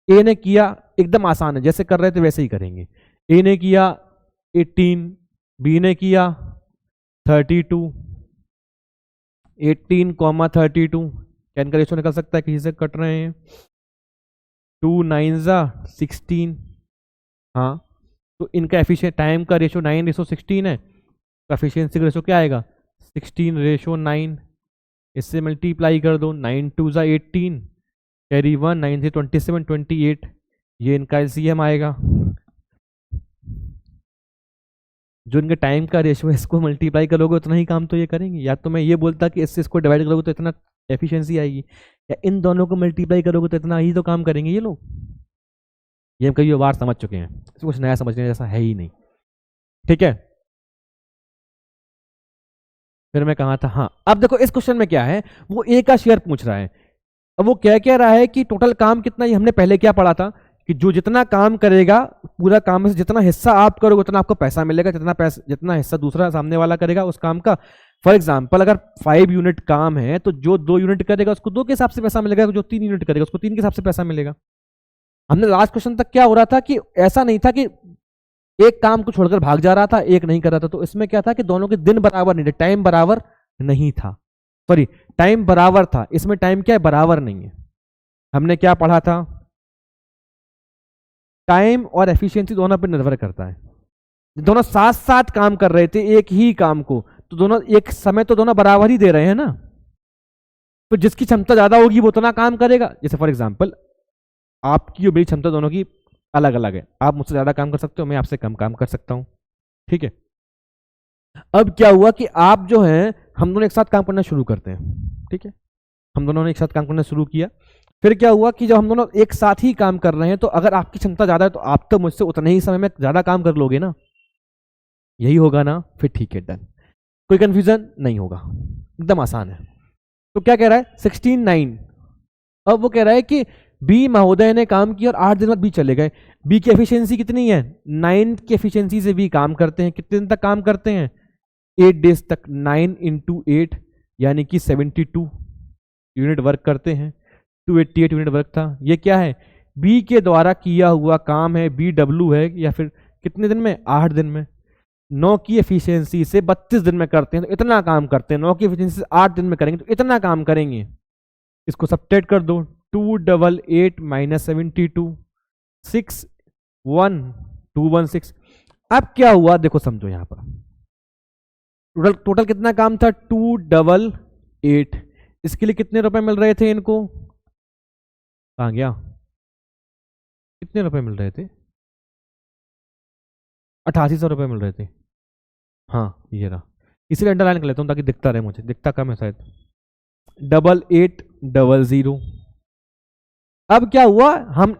ए ने किया, एकदम आसान है, जैसे कर रहे थे वैसे ही करेंगे। ए ने किया 18, बी ने किया 32, 18,32, कैन का रेशो निकल सकता है, किसी से कट रहे हैं, 2 9 16। हाँ, तो इनका एफिशिएंट टाइम का रेशो 9:16 है, तो एफिशिएंसी का रेशो क्या आएगा 16:9। इससे मल्टीप्लाई कर दो, 9 2 18, कैरी 1, 9 3 27, 28, ये इनका एलसीएम आएगा। जो इनके टाइम का रेशो है इसको मल्टीप्लाई करोगे उतना ही काम तो ये करेंगे। या तो मैं ये बोलता कि इससे इसको डिवाइड करोगे तो इतना एफिशिएंसी आएगी, या इन दोनों को मल्टीप्लाई करोगे तो इतना ही तो काम करेंगे ये लोग। ये हम कई बार समझ चुके हैं, इसको कुछ नया समझने जैसा है ही नहीं। ठीक है, फिर मैं कहा था, हाँ अब देखो इस क्वेश्चन में क्या है, वो ए का शेयर पूछ रहा है। अब वो क्या कह रहा है कि टोटल काम कितना, ये हमने पहले क्या पढ़ा था कि जो जितना काम करेगा पूरा काम में से जितना हिस्सा आप करोगे उतना आपको पैसा मिलेगा, जितना हिस्सा दूसरा सामने वाला करेगा उस काम का। फॉर एग्जाम्पल अगर 5 यूनिट काम है तो जो 2 यूनिट करेगा उसको 2 के हिसाब से पैसा मिलेगा, जो 3 यूनिट करेगा उसको 3 के हिसाब से पैसा मिलेगा। हमने लास्ट क्वेश्चन तक क्या हो रहा था कि ऐसा नहीं था कि एक काम को छोड़कर भाग जा रहा था, एक नहीं कर रहा था, तो इसमें क्या था कि दोनों के दिन बराबर नहीं थे, टाइम बराबर नहीं था, सॉरी टाइम बराबर था, इसमें टाइम क्या है बराबर नहीं है। हमने क्या पढ़ा था, टाइम और एफिशिएंसी दोनों पर निर्भर करता है। दोनों साथ साथ काम कर रहे थे एक ही काम को, तो दोनों एक समय तो दोनों बराबर ही दे रहे हैं ना, तो जिसकी क्षमता ज्यादा होगी वो उतना काम करेगा। जैसे फॉर एग्जांपल आपकी और मेरी क्षमता दोनों की अलग अलग है, आप मुझसे ज्यादा काम कर सकते हो, मैं आपसे कम काम कर सकता हूं। ठीक है, अब क्या हुआ कि आप जो है हम दोनों एक साथ काम करना शुरू करते हैं। ठीक है, हम दोनों ने एक साथ काम करना शुरू किया, फिर क्या हुआ कि जब हम दोनों एक साथ ही काम कर रहे हैं तो अगर आपकी क्षमता ज्यादा है तो आप तो मुझसे उतने ही समय में ज्यादा काम कर लोगे ना, यही होगा ना, फिर ठीक है डन, कोई कंफ्यूजन नहीं होगा, एकदम आसान है। तो क्या कह रहा है 16:9। अब वो कह रहा है कि बी महोदय ने काम किया और 8 दिन बाद बी चले गए। बी की एफिशिएंसी कितनी है, 9 की एफिशिएंसी से बी काम करते हैं, कितने दिन तक काम करते हैं 8 डेज तक, 9 × 8 यानी कि 72 यूनिट वर्क करते हैं, 288 यूनिट वर्क था। ये क्या है बी के द्वारा किया हुआ काम है, बी डब्ल्यू है, या फिर कितने दिन में 8 दिन में। 9 की एफिशिएंसी से 32 दिन में करते हैं तो इतना काम करते हैं, 9 की एफिशिएंसी से 8 दिन में करेंगे तो इतना काम करेंगे। इसको सब्ट्रैक्ट कर दो, 288 - 72, 61216। अब क्या हुआ देखो समझो, यहां पर टोटल कितना काम था 288। इसके लिए कितने रुपए मिल रहे थे इनको, कहां गया, कितने रुपए मिल रहे थे 8800 रुपए मिल रहे थे। हाँ ये रहा, इसीलिए अंडरलाइन कर लेता हूं ताकि दिखता रहे, मुझे दिखता कम है शायद, 8800। अब क्या हुआ,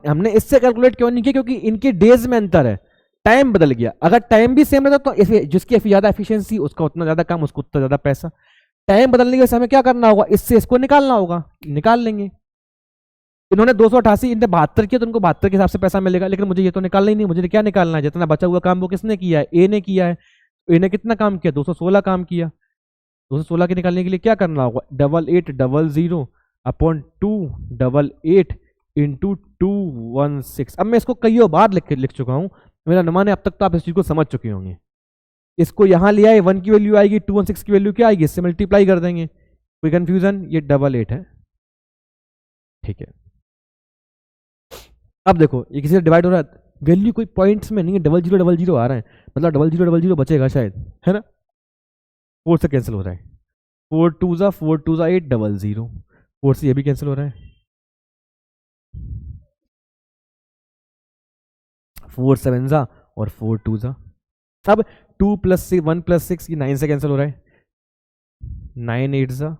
हमने इससे कैलकुलेट क्यों नहीं किया, क्योंकि इनके डेज में अंतर है, टाइम बदल गया। अगर टाइम भी सेम रहता तो जिसकी ज्यादा एफिशिएंसी उसका उतना ज्यादा काम, उसको उतना ज्यादा पैसा। टाइम बदलने की वजह से हमें क्या करना होगा, इससे इसको निकालना होगा, निकाल लेंगे। इन्होंने 288 इनने 72 किया तो उनको 72 के हिसाब से पैसा मिलेगा, लेकिन मुझे ये तो निकालना ही नहीं, मुझे क्या निकालना है, जितना बचा हुआ काम वो किसने किया है, ए ने किया है। ए ने कितना काम किया 216 काम किया, 216 के निकालने के लिए क्या करना होगा 8800 अपॉन 288 इंटू 216। अब मैं इसको कई बार लिख चुका हूं, मेरा अनुमान है अब तक तो आप इस चीज को समझ चुके होंगे। इसको यहां ले आए, 1 की वैल्यू आएगी, 216 की वैल्यू क्या आएगी, इससे मल्टीप्लाई कर देंगे, कोई कंफ्यूजन, ये 88 है। ठीक है, अब देखो ये किसी से डिवाइड हो रहा है, वैल्यू कोई पॉइंट्स में नहीं है, 0000 आ रहा है, मतलब 0000 बचेगा शायद, है ना, 4 से कैंसिल हो रहा है, 4 2 800, 4 से ये भी कैंसिल हो रहा है। 4 7 जा और 4 2 जा। अब 2 + 1 + 6 ये 9 से कैंसिल हो रहा है, 9 8 जा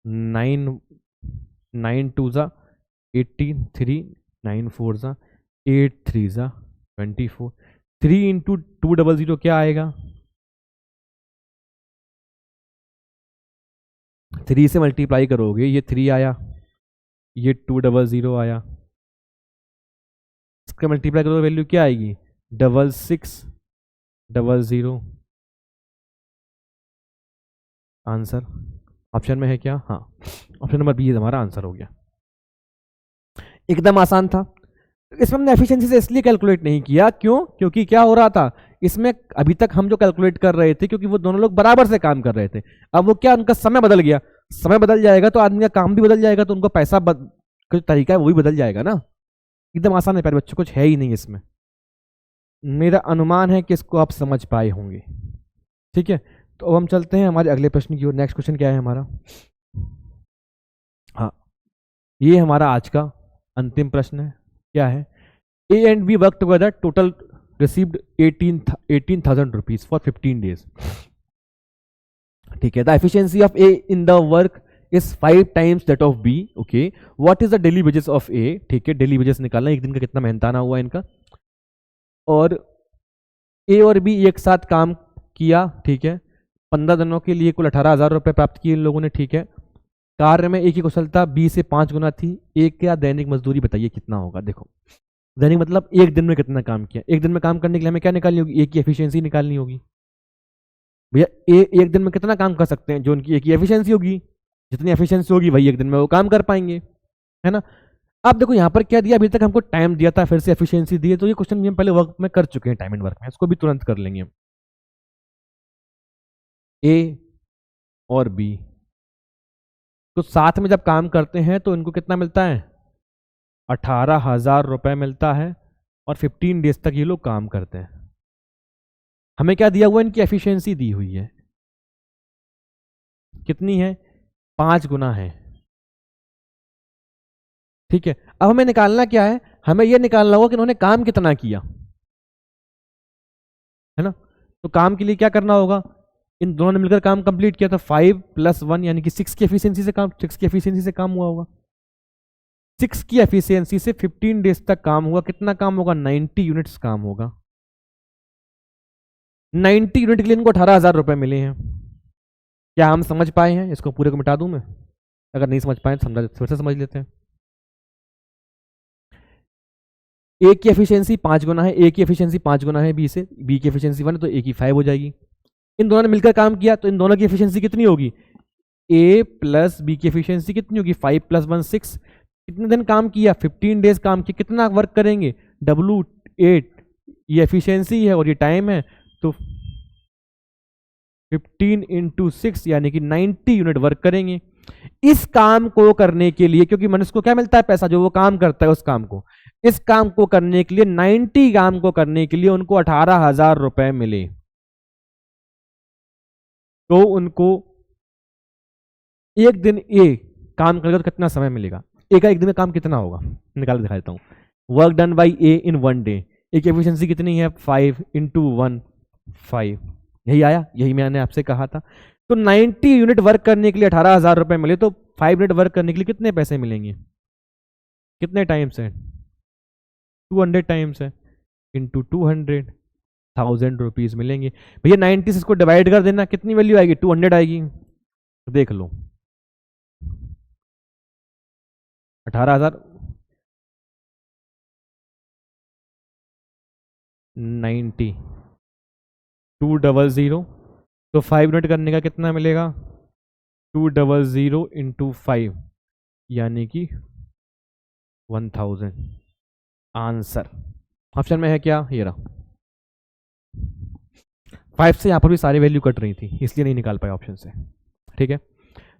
9 9 2 जा 18 3 9 4 जा 8 3 जा 24 3 × 200 क्या आएगा, 3 से मल्टीप्लाई करोगे ये 3 आया, ये 200 आया, इसका मल्टीप्लाई करोगे वैल्यू क्या आएगी 6600। आंसर ऑप्शन में है क्या, हाँ ऑप्शन नंबर बी हमारा आंसर हो गया। एकदम आसान था। इसमें हमने एफिशिएंसी से इसलिए कैलकुलेट नहीं किया, क्यों, क्योंकि क्या हो रहा था इसमें अभी तक हम जो कैलकुलेट कर रहे थे, क्योंकि वो दोनों लोग बराबर से काम कर रहे थे, अब वो क्या उनका समय बदल गया, समय बदल जाएगा तो आदमी का काम भी बदल जाएगा, तो उनको पैसा का जो तरीका है वो भी बदल जाएगा ना। एकदम आसान है प्यारे बच्चों, कुछ है ही नहीं इसमें। मेरा अनुमान है कि इसको आप समझ पाए होंगे। ठीक है, तो अब हम चलते हैं हमारे अगले प्रश्न की ओर। नेक्स्ट क्वेश्चन क्या है हमारा, हाँ ये हमारा आज का अंतिम प्रश्न है। क्या है, A and B work together, total received 18,000 rupees for 15 days. ठीक है, the efficiency of A in the work is 5 times that of B. Okay, what is the daily wages of A? ठीक है, daily wages निकालना, एक दिन का कितना मेहनताना हुआ इनका, और A और B एक साथ काम किया। ठीक है, 15 दिनों के लिए कुल 18,000 रुपये प्राप्त किए इन लोगों ने। ठीक है, कार्य में A की कुशलता B से 5 गुना थी। A का दैनिक मजदूरी बताइए कितना होगा। देखो दैनिक मतलब एक दिन में कितना काम किया, एक दिन में काम करने के लिए हमें क्या निकालनी होगी, ए की एफिशिएंसी निकालनी होगी। भैया ए एक दिन में कितना काम कर सकते हैं, जो उनकी ए की एफिशिएंसी होगी, जितनी एफिशिएंसी होगी वही एक दिन में वो काम कर पाएंगे, है ना। अब देखो यहाँ पर क्या दिया, अभी तक हमको टाइम दिया था, फिर से एफिशिएंसी दी है, तो ये क्वेश्चन हम पहले वर्क में कर चुके हैं, टाइम एंड वर्क में, इसको भी तुरंत कर लेंगे हम। ए और बी तो साथ में जब काम करते हैं तो इनको कितना मिलता है, 18,000 रुपये मिलता है, और 15 डेज तक ये लोग काम करते हैं। हमें क्या दिया हुआ, इनकी एफिशिएंसी दी हुई है, कितनी है, 5 गुना है। ठीक है, अब हमें निकालना क्या है, हमें यह निकालना होगा कि इन्होंने काम कितना किया, है ना। तो काम के लिए क्या करना होगा, इन दोनों ने मिलकर काम कंप्लीट किया था, 5 + 1 यानी कि 6 की एफिशिएंसी से काम, 6 की एफिशिएंसी से काम हुआ होगा। 6 की एफिशिएंसी से 15 डेज तक काम हुआ, कितना काम होगा, 90 यूनिट्स काम होगा। 90 यूनिट के लिए इनको 18,000 रुपये मिले हैं। क्या हम समझ पाए हैं, इसको पूरे को मिटा दूं मैं, अगर नहीं समझ पाए तो समझा, फिर से समझ लेते हैं। ए की एफिशिएंसी 5 गुना है, ए की एफिशिएंसी 5 गुना है बी से, बी की एफिशिएंसी 1 तो ए की 5 हो जाएगी। इन दोनों ने मिलकर काम किया तो इन दोनों की एफिशिएंसी कितनी होगी, ए प्लस बी की एफिशिएंसी कितनी होगी, 5 + 1 6। कितने दिन काम किया, 15 डेज काम किया, कितना वर्क करेंगे, W8, ये एफिशिएंसी है और ये टाइम है, तो 15 × 6 यानी कि 90 यूनिट वर्क करेंगे। इस काम को करने के लिए, क्योंकि मनुष्य को क्या मिलता है, पैसा, जो वो काम करता है उस काम को, इस काम को करने के लिए 90 काम को करने के लिए उनको 18,000 रुपए मिले, तो उनको एक दिन ए काम करेगा तो कितना समय मिलेगा, ए का एक दिन में काम कितना होगा, निकाल दिखा देता हूं। Work done by A in 1 day, A की एफिशिएंसी कितनी है, 5 × 1 5, यही आया, यही मैंने आपसे कहा था। तो 90 यूनिट वर्क करने के लिए 18,000 रुपए मिले, तो 5 यूनिट वर्क करने के लिए कितने पैसे मिलेंगे, कितने टाइम्स है, 200 टाइम्स है, इंटू 200,000 रुपीज मिलेंगे। भैया 90 से इसको डिवाइड कर देना, कितनी वैल्यू आएगी, 200 आएगी। देख लो 18,000 90 200, तो 5 यूनिट करने का कितना मिलेगा, 200 × 5 यानी कि 1000। आंसर ऑप्शन में है क्या, ये रहा। 5 से यहाँ पर भी सारी वैल्यू कट रही थी, इसलिए नहीं निकाल पाए ऑप्शन से। ठीक है,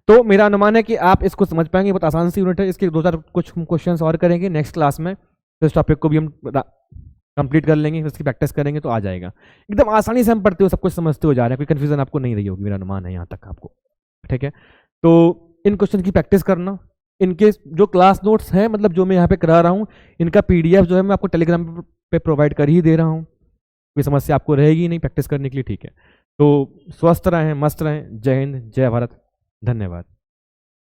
तो मेरा अनुमान है कि आप इसको समझ पाएंगे, बहुत आसान सी यूनिट है। इसके 2-4 कुछ क्वेश्चंस और करेंगे नेक्स्ट क्लास में, तो इस टॉपिक को भी हम कंप्लीट कर लेंगे, इसकी प्रैक्टिस करेंगे तो आ जाएगा। एकदम आसानी से हम पढ़ते हो, सब कुछ समझते हो जा रहे हैं, कोई कन्फ्यूजन आपको नहीं रही होगी, मेरा अनुमान है यहाँ तक आपको। ठीक है, तो इन क्वेश्चन की प्रैक्टिस करना, इनके जो क्लास नोट्स हैं, मतलब जो मैं यहाँ पे करा रहा हूँ, इनका PDF जो है मैं आपको टेलीग्राम पे प्रोवाइड कर ही दे रहा हूँ, कोई समस्या आपको रहेगी नहीं प्रैक्टिस करने के लिए, ठीक है। तो स्वस्थ रहें, मस्त रहें। जय हिंद, जय भारत, धन्यवाद।